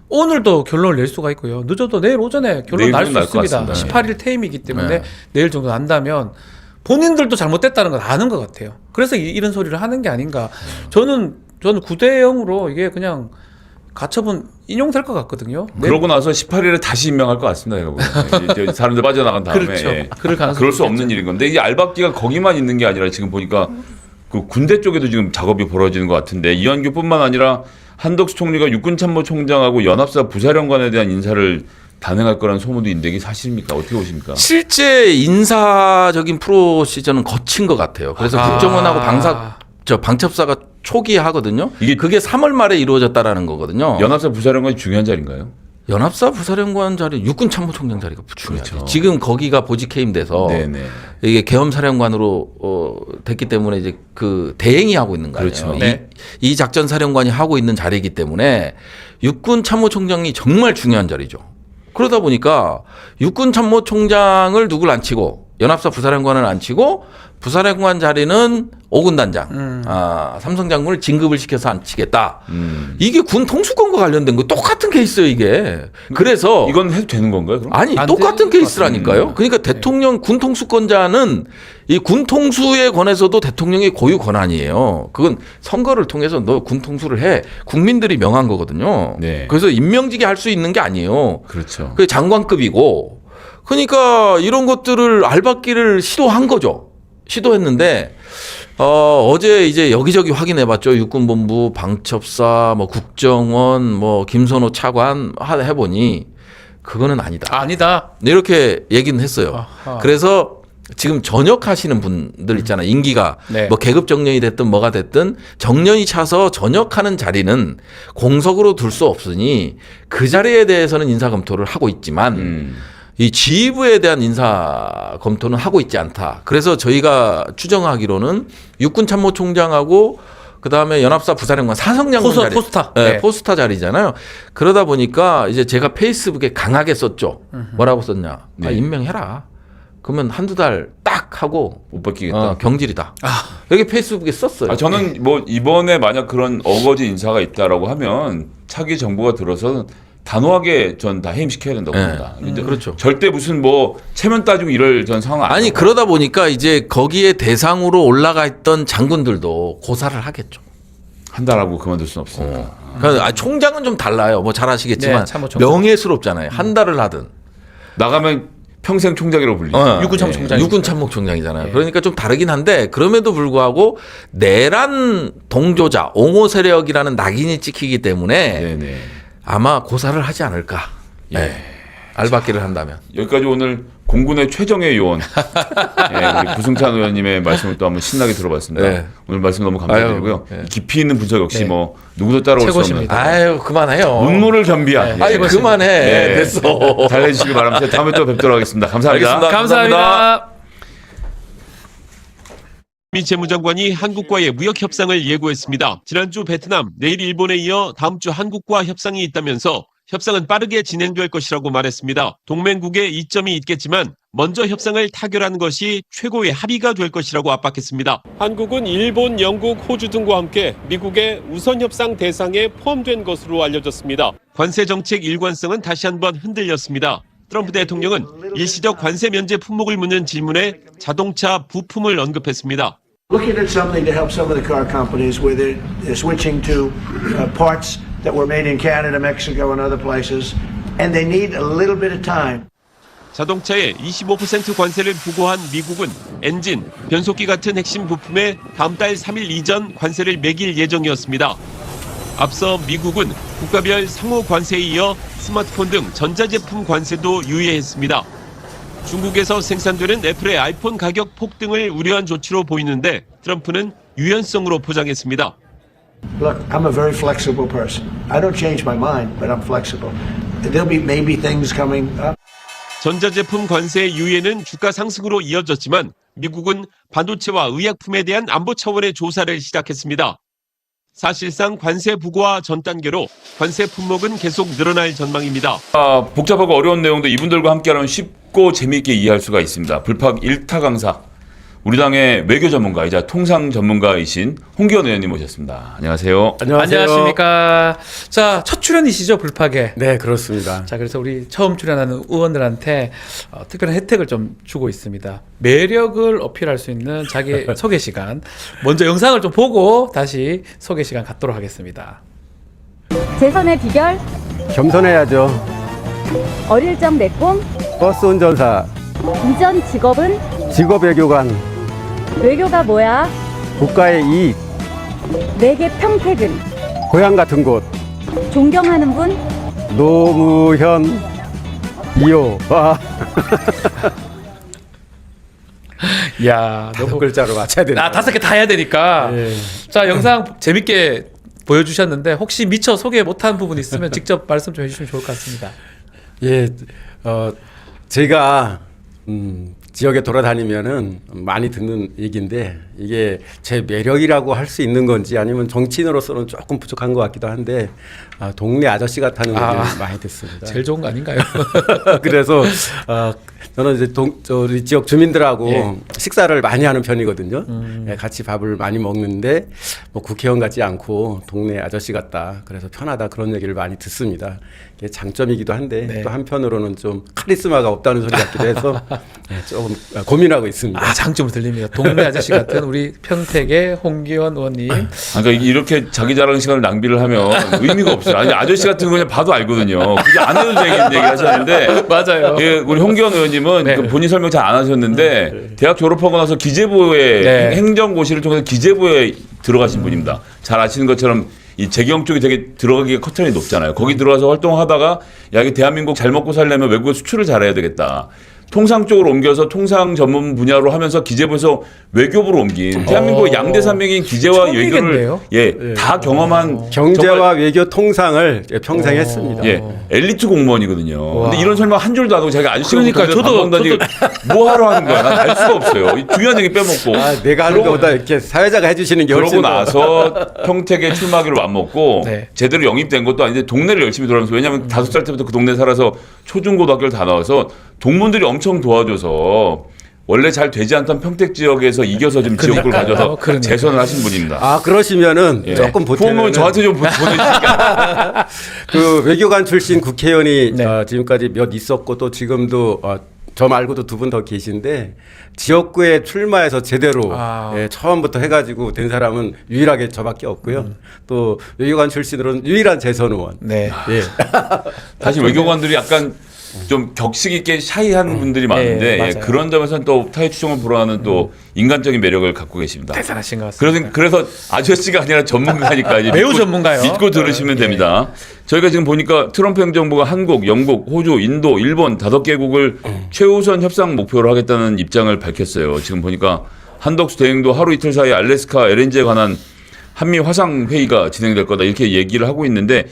오늘도 결론을 낼 수가 있고요. 늦어도 내일 오전에 결론 내일 날 수 날 것 있습니다. 같습니다. 18일 퇴임이기 때문에 네. 내일 정도 난다면 본인들도 잘못됐다는 걸 아는 것 같아요. 그래서 이런 소리를 하는 게 아닌가. 저는 9대 0으로 이게 그냥 가처분 인용될 것 같거든요. 그러고 나서 18일에 다시 임명할 것 같습니다, 여러분. 이제 사람들 빠져나간 다음에 그렇죠. 그럴 가능성이 그럴 수 없는 있겠죠. 일인 건데 이게 알박기가 거기만 있는 게 아니라 지금 보니까 그 군대 쪽에도 지금 작업이 벌어지는 것 같은데 이현규뿐만 아니라 한덕수 총리가 육군참모총장하고 연합사 부사령관에 대한 인사를 단행할 거라는 소문도 있는데 이게 사실입니까? 어떻게 보십니까? 실제 인사적인 프로시저는 거친 것 같아요. 그래서 국정원하고 방첩사가 초기에 하거든요. 그게 3월 말에 이루어졌다라는 거거든요. 연합사 부사령관이 중요한 자리인가요? 연합사 부사령관 자리, 육군참모총장 자리가 중요하죠. 그렇죠. 지금 거기가 보직 해임돼서 네네. 이게 계엄사령관으로 됐기 때문에 이제 그 대행이 하고 있는 거 아니에요. 그렇죠. 네. 이 작전사령관이 하고 있는 자리이기 때문에 육군참모총장이 정말 중요한 자리죠. 그러다 보니까 육군참모총장을 누굴 안 치고 연합사 부사령관을 안 치고 부사령관 자리는 5군 단장, 삼성 장군을 진급을 시켜서 안 치겠다. 이게 군 통수권과 관련된 거 똑같은 케이스예요, 이게. 그래서 이건 해도 되는 건가요? 그럼? 아니 안 똑같은 되는 케이스라니까요. 것 그러니까 대통령 군 통수권자는 이 군 통수에 관해서도 대통령의 고유 권한이에요. 그건 선거를 통해서 너 군 통수를 해. 국민들이 명한 거거든요. 네. 그래서 임명직에 할 수 있는 게 아니에요. 그렇죠. 그게 장관급이고. 그러니까 이런 것들을 알박기를 시도한 거죠. 시도했는데 어제 이제 여기저기 확인해봤죠. 육군본부, 방첩사, 뭐 국정원, 뭐 김선호 차관 해보니 그거는 아니다. 아니다. 이렇게 얘기는 했어요. 아하. 그래서 지금 전역하시는 분들 있잖아요. 임기가 네. 뭐 계급 정년이 됐든 뭐가 됐든 정년이 차서 전역하는 자리는 공석으로 둘 수 없으니 그 자리에 대해서는 인사 검토를 하고 있지만 이 지휘부에 대한 인사 검토는 하고 있지 않다. 그래서 저희가 추정하기로는 육군참모총장하고 그다음에 연합사 부사령관 사성장군 자리, 포스타. 네, 네. 포스타 자리잖아요. 그러다 보니까 이제 제가 페이스북에 강하게 썼죠. 뭐라고 썼냐? 네. 아, 임명해라. 그러면 한두 달 딱 하고 못 바뀌겠다. 경질이다. 여기 페이스북에 썼어요. 저는 뭐 이번에 만약 그런 어거지 인사가 있다라고 하면 차기 정부가 들어서 단호하게 전 다 해임시켜야 된다고 네. 봅니다. 근데 그렇죠. 절대 무슨 뭐 체면 따지고 이럴 전 상황 아니 아니에요. 그러다 보니까 이제 거기에 대상으로 올라가 있던 장군들도 고사를 하겠죠. 한 달하고 그만둘 수는 없으니까. 그러니까 총장은 좀 달라요. 뭐 잘 아시겠지만 네, 참모총장. 명예스럽잖아요. 한 달을 하든. 나가면 평생 총장이라고 불리죠. 육군참모총장. 육군참모총장이잖아요. 네. 그러니까 좀 다르긴 한데 그럼에도 불구하고 내란 동조자 옹호 세력이라는 낙인이 찍히기 때문에 네네. 아마 고사를 하지 않을까. 네. 알박기를 한다면. 여기까지 오늘 공군의 최정예 요원 우리 부승찬 의원님의 말씀을 또 한번 신나게 들어봤습니다. 네. 오늘 말씀 너무 감사드리고요. 아유, 네. 깊이 있는 분석 역시 네. 뭐 누구도 따라올 수 없는 최고십니다. 아유 그만해요. 눈물을 겸비한 네. 아유 최고십니다. 그만해. 네. 됐어. 잘해주시기 바랍니다. 다음에 또 뵙도록 하겠습니다. 감사합니다. 알겠습니다. 감사합니다. 미 재무장관이 한국과의 무역 협상을 예고했습니다. 지난주 베트남, 내일 일본에 이어 다음 주 한국과 협상이 있다면서 협상은 빠르게 진행될 것이라고 말했습니다. 동맹국의 이점이 있겠지만 먼저 협상을 타결하는 것이 최고의 합의가 될 것이라고 압박했습니다. 한국은 일본, 영국, 호주 등과 함께 미국의 우선 협상 대상에 포함된 것으로 알려졌습니다. 관세 정책 일관성은 다시 한번 흔들렸습니다. 트럼프 대통령은 일시적 관세 면제 품목을 묻는 질문에 자동차 부품을 언급했습니다. Looking at something to help some of the car companies where they're switching to parts that were made in Canada, Mexico, and other places, and they need a little bit of time. 자동차에 25% 관세를 부과한 미국은 엔진, 변속기 같은 핵심 부품에 다음 달 3일 이전 관세를 매길 예정이었습니다. 앞서 미국은 국가별 상호 관세에 이어 스마트폰 등 전자제품 관세도 유예했습니다. 중국에서 생산되는 애플의 아이폰 가격 폭등을 우려한 조치로 보이는데 트럼프는 유연성으로 포장했습니다. Look, I'm a very flexible person. I don't change my mind, but I'm flexible. There'll be maybe things coming up. 전자제품 관세 유예는 주가 상승으로 이어졌지만 미국은 반도체와 의약품에 대한 안보 차원의 조사를 시작했습니다. 사실상 관세 부과와 전 단계로 관세 품목은 계속 늘어날 전망입니다. 복잡하고 어려운 내용도 이분들과 함께하면 쉽고 재미있게 이해할 수가 있습니다. 불팍 1타 강사, 우리 당의 외교 전문가이자 통상 전문가이신 홍기원 의원님 모셨습니다. 안녕하세요. 안녕하십니까. 자, 첫 출연이시죠, 불팍에. 네, 그렇습니다. 자, 그래서 우리 처음 출연하는 의원들한테 특별한 혜택을 좀 주고 있습니다. 매력을 어필할 수 있는 자기 소개 시간. 먼저 영상을 좀 보고 다시 소개 시간 갖도록 하겠습니다. 재선의 비결, 겸손해야죠. 어릴 적 내 꿈, 버스 운전사, 이전 직업은 직업 외교관, 외교가 뭐야? 국가의 이익, 내게 평택은 고향 같은 곳, 존경하는 분, 노무현 2호. 이야, 너무 글자로 맞춰야 되나? 5개 다 해야 되니까. 예. 자, 영상 재밌게 보여주셨는데 혹시 미처 소개 못한 부분 있으면 직접 말씀 좀 해주시면 좋을 것 같습니다. 예, 제가 지역에 돌아다니면은 많이 듣는 얘기인데 이게 제 매력이라고 할 수 있는 건지 아니면 정치인으로서는 조금 부족한 것 같기도 한데 동네 아저씨 같다는 얘기를 많이 듣습니다. 제일 좋은 거 아닌가요? 그래서 저는 이제 우리 지역 주민들하고 예. 식사를 많이 하는 편이거든요. 예, 같이 밥을 많이 먹는데 뭐 국회의원 같지 않고 동네 아저씨 같다. 그래서 편하다 그런 얘기를 많이 듣습니다. 이게 장점이기도 한데 네. 또 한편으로는 좀 카리스마가 없다는 소리 같기도 해서 예, 조금 고민하고 있습니다. 장점으로 들립니다. 동네 아저씨 같은 우리 평택의 홍기원 의원님. 그러니까 이렇게 자기 자랑 시간을 낭비를 하면 의미가 없어요. 아니, 아저씨 같은 거 그냥 봐도 알거든요. 그게 안 해도 되겠는 얘기 하셨는데. 맞아요. 예, 우리 홍기원 의원님은 네. 그 본인 설명 잘 안 하셨는데 대학 졸업하고 나서 기재부에 네. 행정고시를 통해서 기재부에 들어가신 분입니다. 잘 아시는 것처럼 이 재경 쪽이 되게 들어가기가 커튼이 높잖아요. 거기 들어가서 활동하다가 야, 이게 대한민국 잘 먹고 살려면 외국에 수출을 잘해야 되겠다. 통상 쪽으로 옮겨서 통상 전문 분야로 하면서 기재부에서 외교부로 옮긴 대한민국의 양대 산맥인 기재와 외교를 처음이겠네요. 다 경험한 경제와 정말 외교 통상을 평생 했습니다. 엘리트 공무원이거든요. 근데 이런 설명 한 줄도 안 하고 자기가 아저씨가 그러니까요. 뭐 하러 하는 거야? 난 알 수가 없어요. 이 중요한 얘기 빼먹고. 내가 하는 것보다 이렇게 사회자가 해주시는 게 그러고 훨씬 더 나서 평택에 출마하기로 맘먹고 네. 제대로 영입된 것도 아닌데 동네를 열심히 돌아가면서 왜냐하면 5살 때부터 그 동네 살아서 초중고등학교를 다 나와서 동문들이 엄청 도와줘서 원래 잘 되지 않던 평택 지역에서 이겨서 좀 지역구를 가져서 재선을 하신 분입니다. 그러시면은 조금 후원을 보태면 저한테 좀 보내주시니까. 그 외교관 출신 국회의원이 네. 지금까지 몇 있었고 또 지금도 저 말고도 2분 더 계신데 지역구에 출마해서 제대로 처음부터 해가지고 된 사람은 유일하게 저밖에 없고요. 또 외교관 출신으로는 유일한 재선 의원. 네. 예. 사실 외교관들이 약간 좀 격식 있게 샤이한 분들이 많은데 맞아요. 그런 점에서는 또 타의 추종을 불허하는 또 인간적인 매력을 갖고 계십니다. 대단하신 것 같습니다. 그래서 아저씨가 아니라 전문가니까 이제 매우 전문가요. 믿고 들으시면 됩니다. 저희가 지금 보니까 트럼프 행정부가 한국, 영국, 호주, 인도, 일본 5개국을 최우선 협상 목표로 하겠다는 입장을 밝혔어요. 지금 보니까 한덕수 대행도 하루 이틀 사이에 알래스카 LNG에 관한 한미 화상 회의가 진행될 거다 이렇게 얘기를 하고 있는데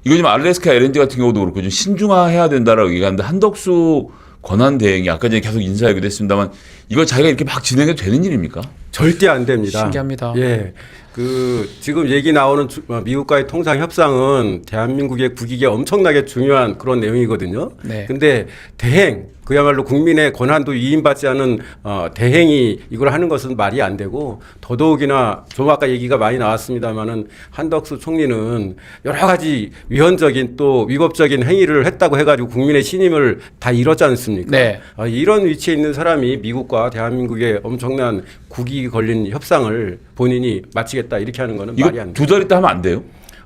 이거 지금 알래스카 LNG 같은 경우도 그렇고 좀 신중화해야 된다라고 얘기하는데 한덕수 권한 대행이 아까 전에 계속 인사하기도 했습니다만 이거 자기가 이렇게 막 진행해도 되는 일입니까? 절대 안 됩니다. 신기합니다. 예. 지금 얘기 나오는 미국과의 통상 협상은 대한민국의 국익에 엄청나게 중요한 그런 내용이거든요. 네. 근데 대행, 그야말로 국민의 권한도 위임받지 않은 대행이 이걸 하는 것은 말이 안 되고 더더욱이나 좀 아까 얘기가 많이 나왔습니다마는 한덕수 총리는 여러 가지 위헌적인 또 위법적인 행위를 했다고 해가지고 국민의 신임을 다 잃었지 않습니까? 네. 이런 위치에 있는 사람이 미국과 대한민국의 엄청난 국익이 걸린 협상을 본인이 마치겠다 이렇게 하는 거는 이거 말이 안 돼요. 2달 있다 하면 안 돼요?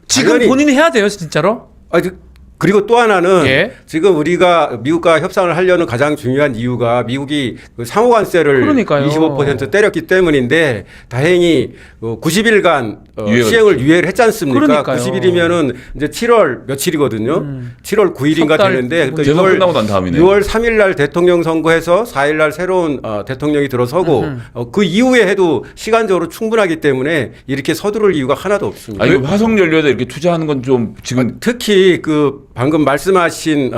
지금 당연히- 본인이 해야 돼요, 진짜로? 그리고 또 하나는 예. 지금 우리가 미국과 협상을 하려는 가장 중요한 이유가 미국이 그 상호관세를 그러니까요. 25% 때렸기 때문인데 다행히 90일간 유예가 유예를 했지 않습니까? 그러니까요. 90일이면은 이제 7월 며칠이거든요. 7월 9일인가 석 달 되는데 그러니까 대선 끝나고 난 다음이네. 6월 3일 날 대통령 선거해서 4일 날 새로운 대통령이 들어서고 그 이후에 해도 시간적으로 충분하기 때문에 이렇게 서두를 이유가 하나도 없습니다. 아니 화석 연료에다 이렇게 투자하는 건 좀 지금 특히 그 방금 말씀하신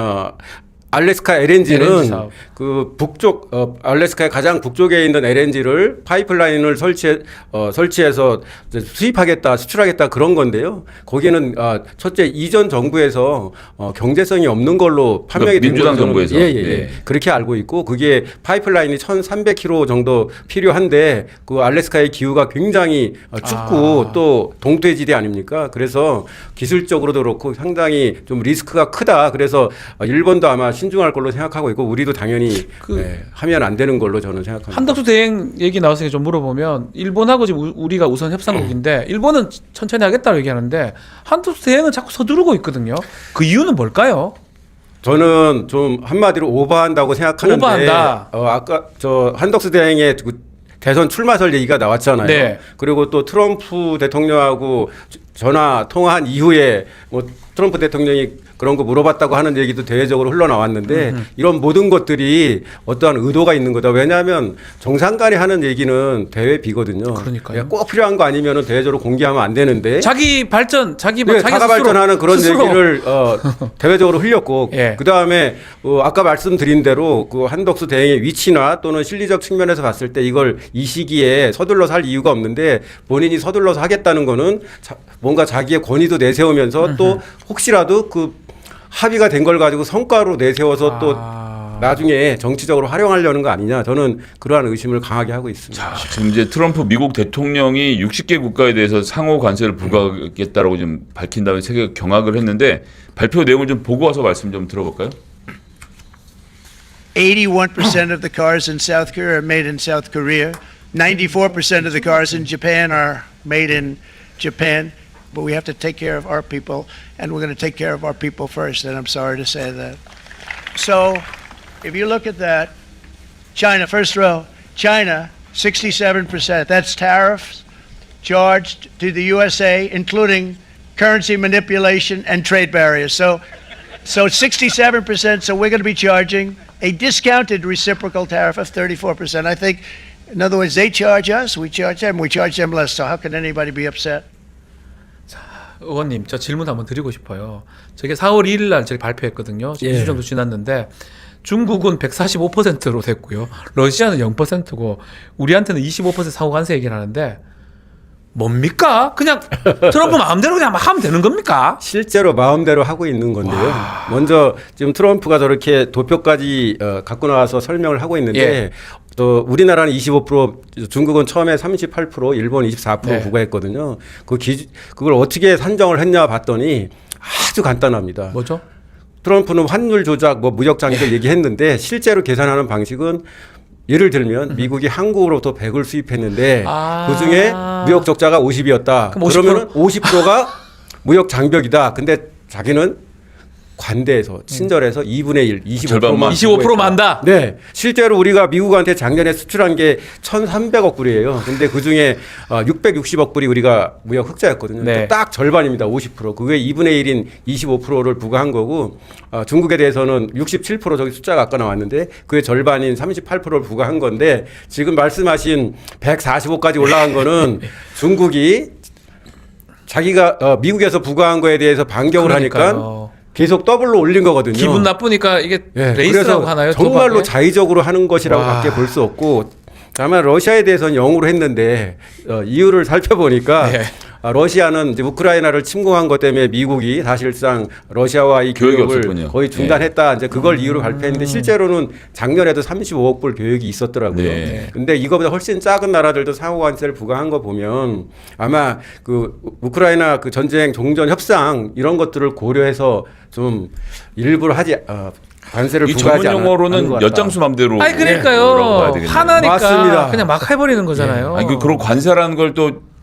알래스카 LNG LNG는 사업. 그 북쪽 알래스카의 가장 북쪽에 있는 LNG를 파이프라인을 설치해서 이제 수입하겠다, 수출하겠다 그런 건데요. 거기는 첫째 이전 정부에서 경제성이 없는 걸로 판명이 된 민주당 걸로 저는- 정부에서. 예, 예, 예. 예. 그렇게 알고 있고 그게 파이프라인이 1,300km 정도 필요한데 그 알래스카의 기후가 굉장히 춥고 또 동토지대 아닙니까? 그래서 기술적으로도 그렇고 상당히 좀 리스크가 크다. 그래서 일본도 아마 신중할 걸로 생각하고 있고 우리도 당연히 하면 안 되는 걸로 저는 생각합니다. 한덕수 대행 얘기 나왔으니까 좀 물어보면 일본하고 지금 우리가 우선 협상국인데 일본은 천천히 하겠다고 얘기하는데 한덕수 대행은 자꾸 서두르고 있거든요. 그 이유는 뭘까요? 저는 좀 한마디로 오버한다고 생각하는데 오버한다. 아까 저 한덕수 대행의 그 대선 출마설 얘기가 나왔잖아요. 네. 그리고 또 트럼프 대통령하고 전화 통화한 이후에 뭐 트럼프 대통령이 그런 거 물어봤다고 하는 얘기도 대외적으로 흘러나왔는데 이런 모든 것들이 어떠한 의도가 있는 거다. 왜냐하면 정상 간에 하는 얘기는 대외 비거든요. 그러니까요. 꼭 필요한 거 아니면은 대외적으로 공개하면 안 되는데. 자기 발전, 자기 네, 자기 자가 스스로, 발전하는 그런 스스로. 얘기를 대외적으로 흘렸고 예. 그 다음에 아까 말씀드린 대로 그 한덕수 대행의 위치나 또는 실리적 측면에서 봤을 때 이걸 이 시기에 서둘러서 할 이유가 없는데 본인이 서둘러서 하겠다는 거는 뭔가 자기의 권위도 내세우면서 또 혹시라도 그 합의가 된 걸 가지고 성과로 내세워서 또 나중에 정치적으로 활용하려는 거 아니냐 저는 그러한 의심을 강하게 하고 있습니다. 자, 지금 이제 트럼프 미국 대통령이 60개 국가에 대해서 상호 관세를 부과하겠다라고 좀 밝힌 다음에 세계가 경악을 했는데 발표 내용을 좀 보고 와서 말씀 좀 들어볼까요? 81% of the cars in South Korea are made in South Korea. 94% of the cars in Japan are made in Japan. But we have to take care of our people, and we're going to take care of our people first, and I'm sorry to say that. So, if you look at that, China, first row, China, 67%. That's tariffs charged to the USA, including currency manipulation and trade barriers. So 67%, so we're going to be charging a discounted reciprocal tariff of 34%. I think, in other words, they charge us, we charge them less. So how can anybody be upset? 의원님, 저 질문 한번 드리고 싶어요. 저게 4월 2일 날 저희 발표했거든요. 2주 정도 지났는데 중국은 145%로 됐고요. 러시아는 0%고 우리한테는 25% 상호 관세 얘기를 하는데 뭡니까? 그냥 트럼프 마음대로 그냥 막 하면 되는 겁니까? 실제로 마음대로 하고 있는 건데요. 먼저 지금 트럼프가 저렇게 도표까지 갖고 나와서 설명을 하고 있는데 예. 또 우리나라는 25%, 중국은 처음에 38%, 일본 24% 네. 부과했거든요. 그걸 어떻게 산정을 했냐 봤더니 아주 간단합니다. 뭐죠? 트럼프는 환율 조작, 뭐 무역 장벽 얘기했는데 실제로 계산하는 방식은 예를 들면 미국이 한국으로부터 100을 수입했는데 그중에 무역 적자가 50이었다. 그럼 50%? 그러면은 50%가 무역 장벽이다. 근데 자기는 관대에서 친절해서 2분의 1, 25%만 25% 만다. 네, 실제로 우리가 미국한테 작년에 수출한 게 1,300억 불이에요. 근데 그 중에 660억 불이 우리가 무역 흑자였거든요. 네. 딱 절반입니다. 50%. 그게 2분의 1인 25%를 부과한 거고 중국에 대해서는 67% 저기 숫자가 아까 나왔는데 그의 절반인 38%를 부과한 건데 지금 말씀하신 145까지 올라간 거는 중국이 자기가 미국에서 부과한 거에 대해서 반격을 하니까 그러니까요. 계속 더블로 올린 거거든요. 기분 나쁘니까 이게 예, 레이스라고 그래서 하나요? 정말로 도박에? 자의적으로 하는 것이라고 밖에 볼 수 없고 다만 러시아에 대해서는 영으로 했는데 이유를 살펴보니까 네. 러시아는 이제 우크라이나를 침공한 것 때문에 미국이 사실상 러시아와의 교육이 교육을 없었군요. 거의 중단했다. 이제 그걸 이유로 발표했는데 실제로는 작년에도 35억 불 교육이 있었더라고요. 네. 근데 이거보다 훨씬 작은 나라들도 상호 관세를 부과한 거 보면 아마 그 우크라이나 그 전쟁 종전 협상 이런 것들을 고려해서 좀 일부러 하지 관세를 이 부과하지 전문 용어로는 않은 것 같다. 엿장수 맘대로 아니 뭐라고 봐야 그러니까요. 되겠네요. 하나니까 맞습니다. 그냥 막 해버리는 거잖아요. 아니 그런 관세라는 걸 또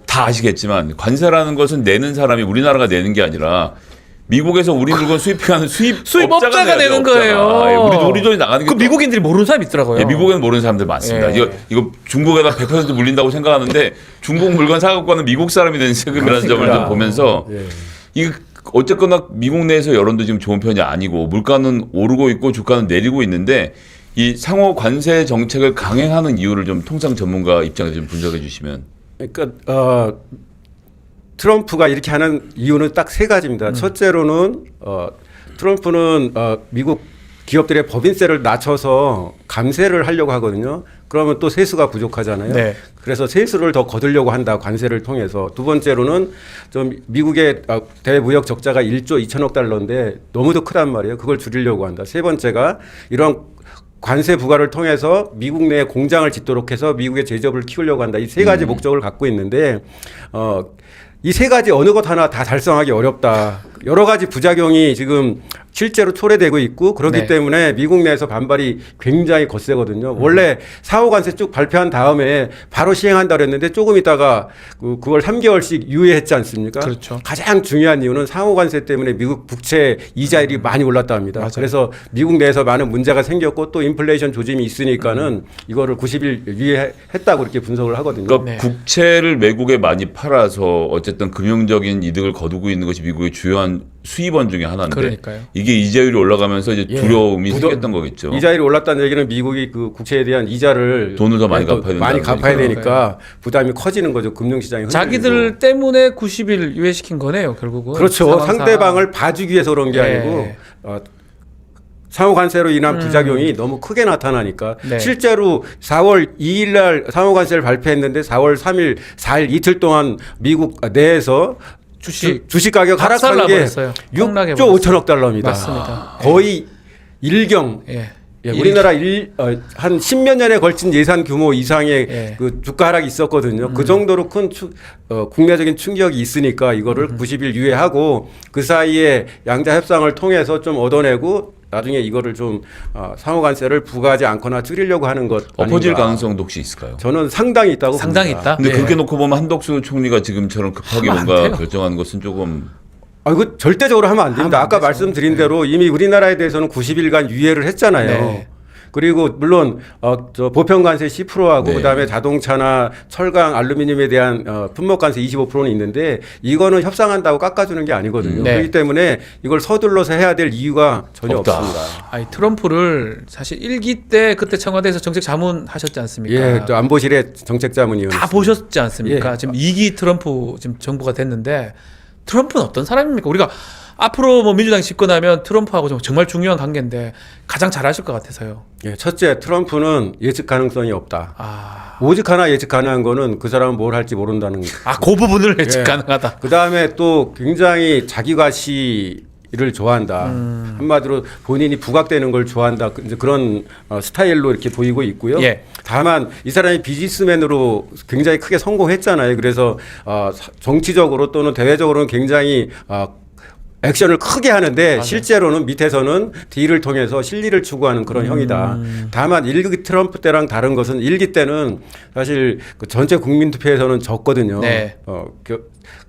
다 아시겠지만 관세라는 것은 내는 사람이 우리나라가 내는 게 아니라 미국에서 우리 물건 수입하는 수입업자가 내는 거예요. 우리 돈이 나가는 게 그 미국인들이 모르는 사람 있더라고요. 예, 미국에는 모르는 사람들 많습니다. 예. 이거 중국에다 100% 물린다고 생각하는데 중국 물건 사갖고 가는 미국 사람이 내는 세금이라는 점을 좀 보면서 이거 어쨌거나 미국 내에서 여론도 지금 좋은 편이 아니고 물가는 오르고 있고 주가는 내리고 있는데 이 상호 관세 정책을 강행하는 이유를 좀 통상 전문가 입장에서 좀 분석해 주시면. 그러니까 트럼프가 이렇게 하는 이유는 딱 세 가지입니다. 첫째로는 트럼프는 미국 기업들의 법인세를 낮춰서 감세를 하려고 하거든요. 그러면 또 세수가 부족하잖아요. 네. 그래서 세수를 더 거두려고 한다. 관세를 통해서. 두 번째로는 좀 미국의 대무역 적자가 1조 2천억 달러인데 너무도 크단 말이에요. 그걸 줄이려고 한다. 세 번째가 이런 관세 부과를 통해서 미국 내에 공장을 짓도록 해서 미국의 제조업을 키우려고 한다. 이 세 가지 목적을 갖고 있는데 이 세 가지 어느 것 하나 다 달성하기 어렵다. 여러 가지 부작용이 지금 실제로 초래되고 있고 그렇기 네. 때문에 미국 내에서 반발이 굉장히 거세거든요. 원래 상호관세 쭉 발표한 다음에 바로 시행한다 그랬는데 조금 있다가 그걸 3개월씩 유예했지 않습니까? 그렇죠. 가장 중요한 이유는 상호관세 때문에 미국 국채 이자율이 많이 올랐다 합니다. 맞아요. 그래서 미국 내에서 많은 문제가 생겼고 또 인플레이션 조짐이 있으니까는 이거를 90일 유예했다고 이렇게 분석을 하거든요. 그러니까 네. 국채를 외국에 많이 팔아서 어쨌든 금융적인 이득을 거두고 있는 것이 미국의 주요한 수입원 중에 하나인데 그러니까요. 이게 이자율이 올라가면서 이제 예. 두려움이 부도- 생겼던 거겠죠. 이자율이 올랐다는 얘기는 미국이 그 국채에 대한 이자를 돈을 더 많이 또 갚아야 된다는 많이 갚아야 거니까요. 되니까 부담이 커지는 거죠. 금융시장이 흔들리고. 자기들 때문에 90일 유예시킨 거네요, 결국은. 그렇죠. 상황상. 상대방을 봐주기 위해서 그런 게 예. 아니고 상호관세로 인한 부작용이 너무 크게 나타나니까 네. 실제로 4월 2일 날 상호관세를 발표했는데 4월 3일 4일 이틀 동안 미국 내에서 주식 가격 하락한 게 박살나버렸어요. 6조 폭락해버렸어요. 5천억 달러입니다. 맞습니다. 거의 일경 예. 예, 우리나라 한 10몇 년에 걸친 예산 규모 이상의 예. 그 주가 하락이 있었거든요. 그 정도로 큰 국내적인 충격이 있으니까 이거를 90일 유예하고 그 사이에 양자 협상을 통해서 좀 얻어내고 나중에 이거를 좀 상호관세를 부과하지 않거나 줄이려고 하는 것 엎어질 아닌가. 가능성도 혹시 있을까요? 저는 상당히 있다고 상당히 봅니다. 있다. 근데 예. 그렇게 놓고 보면 한덕수 총리가 지금처럼 급하게 하면 안 뭔가 돼요. 결정하는 것은 조금 이거 절대적으로 하면 안 됩니다. 하면 안 아까 되죠. 말씀드린 대로 이미 우리나라에 대해서는 90일간 유예를 했잖아요. 네. 그리고 물론 저 보편관세 10%하고 네. 그다음에 자동차나 철강, 알루미늄에 대한 품목관세 25%는 있는데 이거는 협상한다고 깎아주는 게 아니거든요. 네. 그렇기 때문에 이걸 서둘러서 해야 될 이유가 전혀 없다. 없습니다. 아니 트럼프를 사실 1기 때 그때 청와대에서 정책 자문하셨지 않습니까? 예, 또 안보실의 정책자문위원 다 보셨지 않습니까? 예. 지금 2기 트럼프 지금 정부가 됐는데 트럼프는 어떤 사람입니까? 우리가 앞으로 뭐 민주당이 집권하면 트럼프하고 정말 중요한 관계인데 가장 잘하실 것 같아서요. 예, 첫째 트럼프는 예측 가능성이 없다. 아, 오직 하나 예측 가능한 거는 그 사람은 뭘 할지 모른다는 거. 그 부분을 예측 예. 가능하다. 그 다음에 또 굉장히 자기과시를 좋아한다. 한마디로 본인이 부각되는 걸 좋아한다. 이제 그런 스타일로 이렇게 보이고 있고요. 예. 다만 이 사람이 비즈니스맨으로 굉장히 크게 성공했잖아요. 그래서 정치적으로 또는 대외적으로는 굉장히 액션을 크게 하는데 실제로는 밑에서는 딜을 통해서 실리를 추구하는 그런 형이다. 다만 1기 트럼프 때랑 다른 것은 1기 때는 사실 그 전체 국민 투표에서는 졌거든요. 네.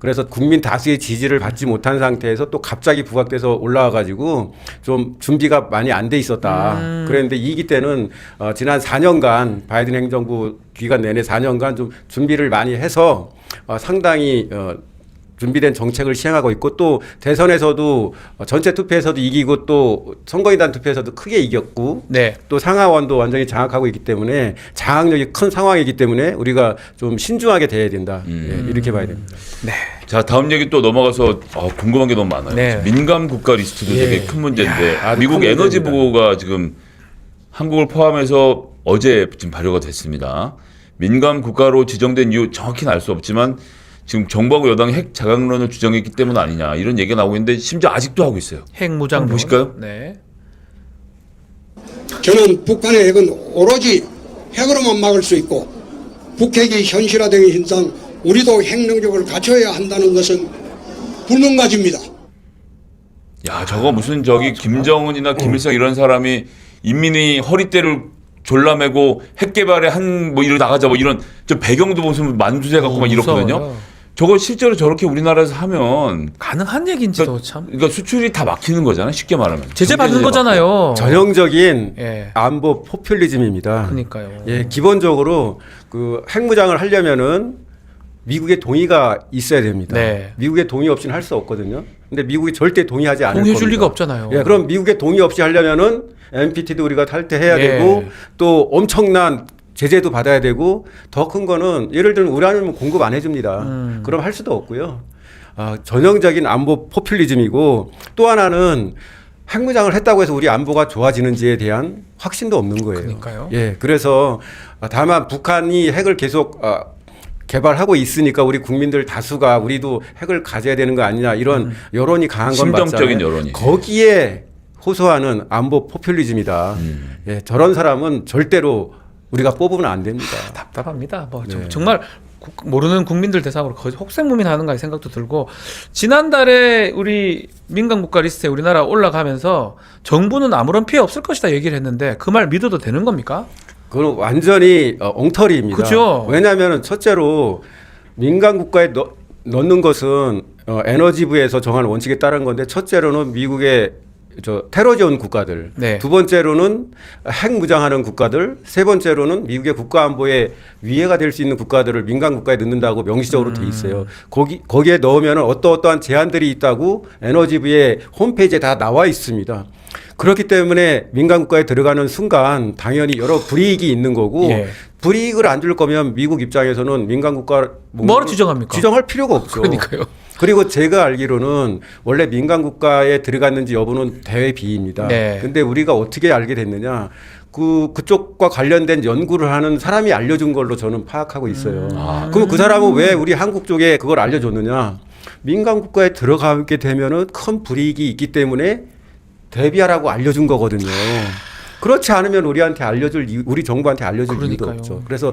그래서 국민 다수의 지지를 받지 못한 상태에서 또 갑자기 부각돼서 올라와 가지고 좀 준비가 많이 안 돼 있었다. 그랬는데 2기 때는 지난 4년간 바이든 행정부 기간 내내 4년간 좀 준비를 많이 해서 상당히 준비된 정책을 시행하고 있고 또 대선에서도 전체 투표에서도 이기고 또 선거인단 투표에서도 크게 이겼고 네. 또 상하원도 완전히 장악하고 있기 때문에 장악력이 큰 상황이기 때문에 우리가 좀 신중하게 대해야 된다. 예, 이렇게 봐야 됩니다. 자 다음 얘기 또 넘어가서 궁금한 게 너무 많아요. 네. 민감 국가 리스트도 예. 되게 큰 문제인데 아주 미국 큰 에너지 문제입니다. 보고가 지금 한국을 포함해서 어제 지금 발효가 됐습니다. 민감 국가로 지정된 이유 정확히는 알 수 없지만 지금 정부하고 여당이 핵 자강론을 주장했기 때문 아니냐 이런 얘기가 나오고 있는데 심지어 아직도 하고 있어요. 핵무장 한번 보실까요? 네. 저는 북한의 핵은 오로지 핵으로만 막을 수 있고 북핵이 현실화된 현상 우리도 핵 능력을 갖춰야 한다는 것은 불능가집니다. 야 저거 무슨 저기 김정은이나 김일성 이런 사람이 인민이 허리띠를 졸라매고 핵 개발에 뭐 이러 나가자 뭐 이런 저 배경도 무슨 만주제 갖고 막 이렇거든요. 무서워요. 저거 실제로 저렇게 우리나라에서 하면 가능한 얘기인지도 참 그러니까 수출이 다 막히는 거잖아요. 쉽게 말하면. 제재 받는 경제 거잖아요. 전형적인 예. 안보 포퓰리즘입니다. 그러니까요. 예, 기본적으로 그 핵무장을 하려면은 미국의 동의가 있어야 됩니다. 네. 미국의 동의 없이는 할 수 없거든요. 근데 미국이 절대 동의하지 않을 동의해 겁니다. 줄 리가 없잖아요. 예, 그럼 미국의 동의 없이 하려면은 NPT도 우리가 탈퇴해야 예. 되고 또 엄청난 제재도 받아야 되고 더 큰 거는 예를 들면 우라늄 공급 안 해줍니다. 그럼 할 수도 없고요. 전형적인 안보 포퓰리즘이고 또 하나는 핵무장을 했다고 해서 우리 안보가 좋아지는지에 대한 확신도 없는 거예요. 그러니까요. 예, 그래서 다만 북한이 핵을 계속 개발하고 있으니까 우리 국민들 다수가 우리도 핵을 가져야 되는 거 아니냐 이런 여론이 강한 건 맞잖아요. 심정적인 여론이. 거기에 호소하는 안보 포퓰리즘이다. 예, 저런 사람은 절대로 우리가 뽑으면 안 됩니다. 답답합니다. 뭐 네. 정말 모르는 국민들 대상으로 거의 혹생무민하는가 생각도 들고 지난달에 우리 민간 국가 리스트에 우리나라 올라가면서 정부는 아무런 피해 없을 것이다 얘기를 했는데 그 말 믿어도 되는 겁니까? 그건 완전히 엉터리입니다. 그죠? 왜냐하면 첫째로 민간 국가에 넣는 것은 에너지부에서 정한 원칙에 따른 건데 첫째로는 미국의 테러지원 국가들, 네. 두 번째로는 핵 무장하는 국가들, 세 번째로는 미국의 국가 안보에 위해가 될 수 있는 국가들을 민간 국가에 넣는다고 명시적으로 돼 있어요. 거기에 넣으면 어떠한 제한들이 있다고 에너지부의 홈페이지에 다 나와 있습니다. 그렇기 때문에 민간 국가에 들어가는 순간 당연히 여러 불이익이 있는 거고 예. 불이익을 안 줄 거면 미국 입장에서는 민간 국가 뭐로 지정합니까? 지정할 필요가 없죠. 그러니까요. 그리고 제가 알기로는 원래 민간 국가에 들어갔는지 여부는 대외 비입니다. 네. 근데 우리가 어떻게 알게 됐느냐? 그쪽과 관련된 연구를 하는 사람이 알려준 걸로 저는 파악하고 있어요. 그럼 그 사람은 왜 우리 한국 쪽에 그걸 알려줬느냐? 민간 국가에 들어가게 되면은 큰 불이익이 있기 때문에 대비하라고 알려준 거거든요. 그렇지 않으면 우리 정부한테 알려줄 이유도 그러니까요. 없죠. 그래서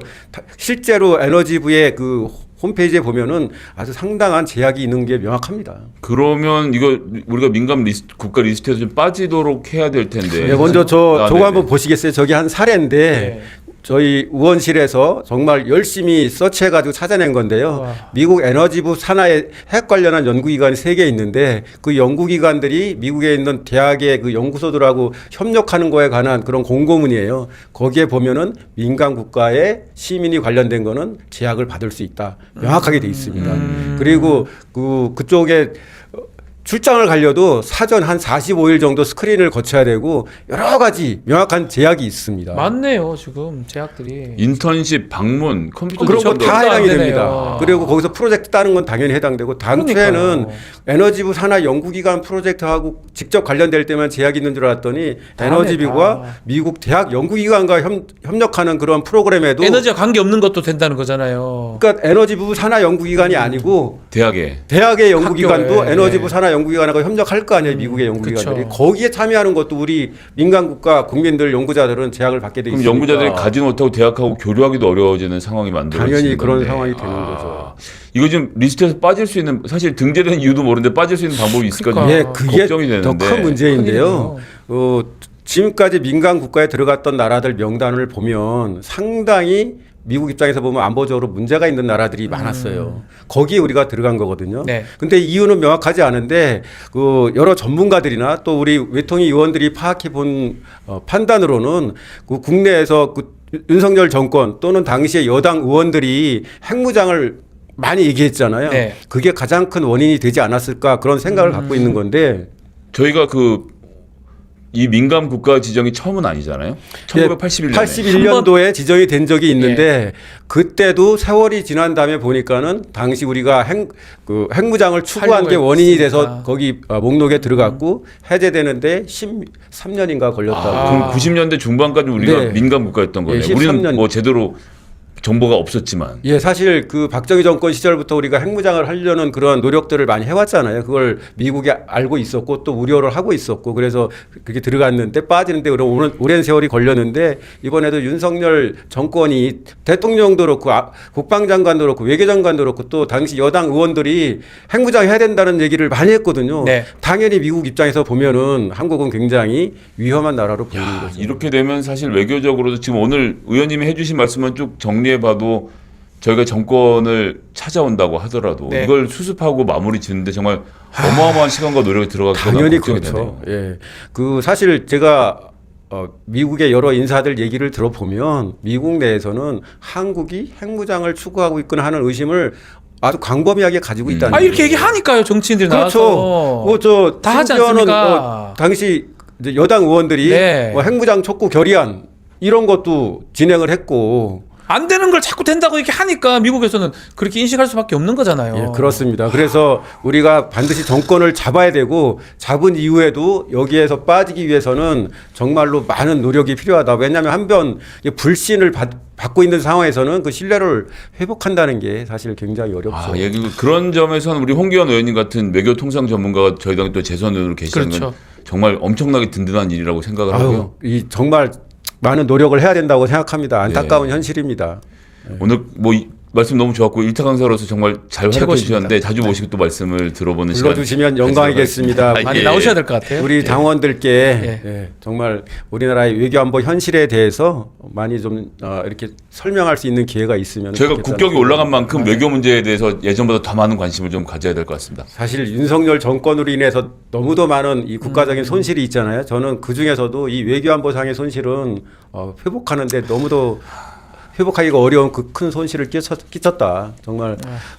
실제로 에너지부의 그 홈페이지에 보면은 아주 상당한 제약이 있는 게 명확합니다. 그러면 이거 우리가 민간 국가 리스트에서 좀 빠지도록 해야 될 텐데. 네, 먼저 저거 네네. 한번 보시겠어요? 저기 한 사례인데 네. 저희 의원실에서 정말 열심히 서치해가지고 찾아낸 건데요. 와. 미국 에너지부 산하에 핵 관련한 연구기관이 3개 있는데 그 연구기관들이 미국에 있는 대학의 그 연구소들하고 협력하는 거에 관한 그런 공고문이에요. 거기에 보면은 민간 국가의 시민이 관련된 거는 제약을 받을 수 있다. 명확하게 돼 있습니다. 그리고 그쪽에 출장을 가려도 사전 한 45일 정도 스크린을 거쳐야 되고 여러 가지 명확한 제약이 있습니다. 많네요 지금 제약들이. 인턴십, 방문, 컴퓨터 그런 거 지원도 다 해당이 안 되네요. 됩니다. 그리고 거기서 프로젝트 따는 건 당연히 해당되고 당초에는 그러니까요. 에너지부 산하 연구기관 프로젝트하고 직접 관련될 때만 제약이 있는 줄 알았더니 다 에너지부가 다. 미국 대학 연구기관과 협력하는 그런 프로그램에도 에너지와 관계 없는 것도 된다는 거잖아요. 그러니까 에너지부 산하 연구기관이 아니고 대학에. 대학의 연구기관도 학교에, 에너지부 네. 산하 연구기관하고 협력할 거 아니에요. 미국의 연구기관들이. 그쵸. 거기에 참여하는 것도 우리 민간 국가 국민들 연구자들은 제약을 받게 돼 그럼 있습니다. 연구자들이 가지 못하고 대학하고 교류하기도 어려워지는 상황이 만들어지는 당연히 그런 건데. 상황이 되는 거죠. 이거 지금 리스트에서 빠질 수 있는 사실 등재된 이유도 모르는데 빠질 수 있는 방법이 있을까 좀 예, 그게 걱정이 되는데. 더 큰 문제인데요. 지금까지 민간 국가에 들어갔던 나라들 명단을 보면 상당히 미국 입장에서 보면 안보적으로 문제가 있는 나라들이 많았어요. 거기에 우리가 들어간 거거든요. 네. 근데 이유는 명확하지 않은데 그 여러 전문가들이나 또 우리 외통위 의원들이 파악해 본 판단으로는 그 국내에서 그 윤석열 정권 또는 당시의 여당 의원들이 핵무장을 많이 얘기했잖아요. 네. 그게 가장 큰 원인이 되지 않았을까 그런 생각을 갖고 있는 건데 저희가 이 민간 국가 지정이 처음은 아니잖아요. 1981년에. 81년도에 지정이 된 적이 있는데 그때도 세월이 지난 다음에 보니까는 당시 우리가 핵무장을 추구한 게 원인이 돼서 거기 목록에 들어갔고 해제되는데 13년인가 걸렸다고. 그럼 90년대 중반까지 우리가 네. 민간 국가였던 거예요. 예, 우리는 13년. 뭐 제대로 정보가 없었지만. 예, 사실 그 박정희 정권 시절부터 우리가 핵무장을 하려는 그런 노력들을 많이 해왔잖아요. 그걸 미국이 알고 있었고 또 우려를 하고 있었고 그래서 그렇게 들어갔는데 빠지는데 오랜 세월이 걸렸는데 이번에도 윤석열 정권이 대통령도 그렇고 국방장관도 그렇고 외교장관도 그렇고 또 당시 여당 의원들이 핵무장 해야 된다는 얘기를 많이 했거든요. 네. 당연히 미국 입장에서 보면은 한국은 굉장히 위험한 나라로 보이는 거죠. 이렇게 되면 사실 외교적으로도 지금 오늘 의원님이 해주신 말씀은 쭉 정리해봐도 저희가 정권을 찾아온다고 하더라도 네. 이걸 수습하고 마무리 짓는데 정말 어마어마한 시간과 노력이 들어가기 당연히 걱정이 그렇죠. 되네요. 예. 그 사실 제가 미국의 여러 인사들 얘기를 들어보면 미국 내에서는 한국이 핵무장을 추구하고 있거나 하는 의심을 아주 광범위하게 가지고 있다는 이렇게 얘기하니까요 정치인들이 그렇죠. 나와서. 다 하지 않습니까? 당시 이제 여당 의원들이 네. 핵무장 촉구 결의안 이런 것도 진행을 했고 안 되는 걸 자꾸 된다고 이렇게 하니까 미국에서는 그렇게 인식할 수밖에 없는 거잖아요. 예, 그렇습니다. 그래서 우리가 반드시 정권을 잡아야 되고 잡은 이후에도 여기에서 빠지기 위해서는 정말로 많은 노력이 필요하다. 왜냐하면 한번 불신을 받고 있는 상황에서는 그 신뢰를 회복한다는 게 사실 굉장히 어렵죠. 예, 그런 점에서는 우리 홍기현 의원님 같은 외교 통상 전문가가 저희 당에 또 재선 의원으로 계시는 건 그렇죠. 정말 엄청나게 든든한 일이라고 생각을 하고요. 이 정말 많은 노력을 해야 된다고 생각합니다. 안타까운 현실입니다. 오늘 말씀 너무 좋았고 일타 강사로서 정말 잘 활약해 최고십니다. 주셨는데 자주 모시고 또 말씀을 들어보는 시간 불러주시면 영광이겠습니다. 많이 나오셔야 될 것 같아요. 우리 당원들께 예. 정말 우리나라의 외교안보 현실에 대해서 많이 좀 이렇게 설명할 수 있는 기회가 있으면 저희가 좋겠다는 국격이 올라간 생각입니다. 만큼 외교 문제에 대해서 예전보다 더 많은 관심을 좀 가져야 될 것 같습니다. 사실 윤석열 정권으로 인해서 너무도 많은 이 국가적인 손실이 있잖아요. 저는 그 중에서도 이 외교안보상의 손실은 회복하는데 너무도 회복하기가 어려운 그 큰 손실을 끼쳤다. 정말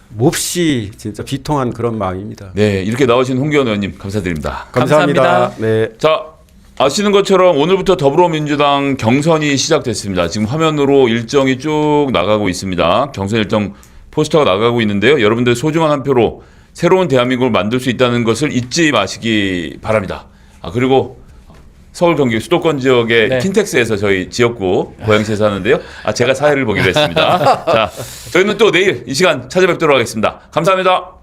몹시 진짜 비통한 그런 마음입니다. 네, 이렇게 나오신 홍기현 의원님 감사드립니다. 감사합니다. 감사합니다. 네. 자, 아시는 것처럼 오늘부터 더불어민주당 경선이 시작됐습니다. 지금 화면으로 일정이 쭉 나가고 있습니다. 경선 일정 포스터가 나가고 있는데요. 여러분들 소중한 한 표로 새로운 대한민국을 만들 수 있다는 것을 잊지 마시기 바랍니다. 그리고 서울 경기 수도권 지역의 네. 킨텍스에서 저희 지역구 고양시에서 하는데요. 제가 사회를 보기로 했습니다. 자, 저희는 또 내일 이 시간 찾아뵙도록 하겠습니다. 감사합니다.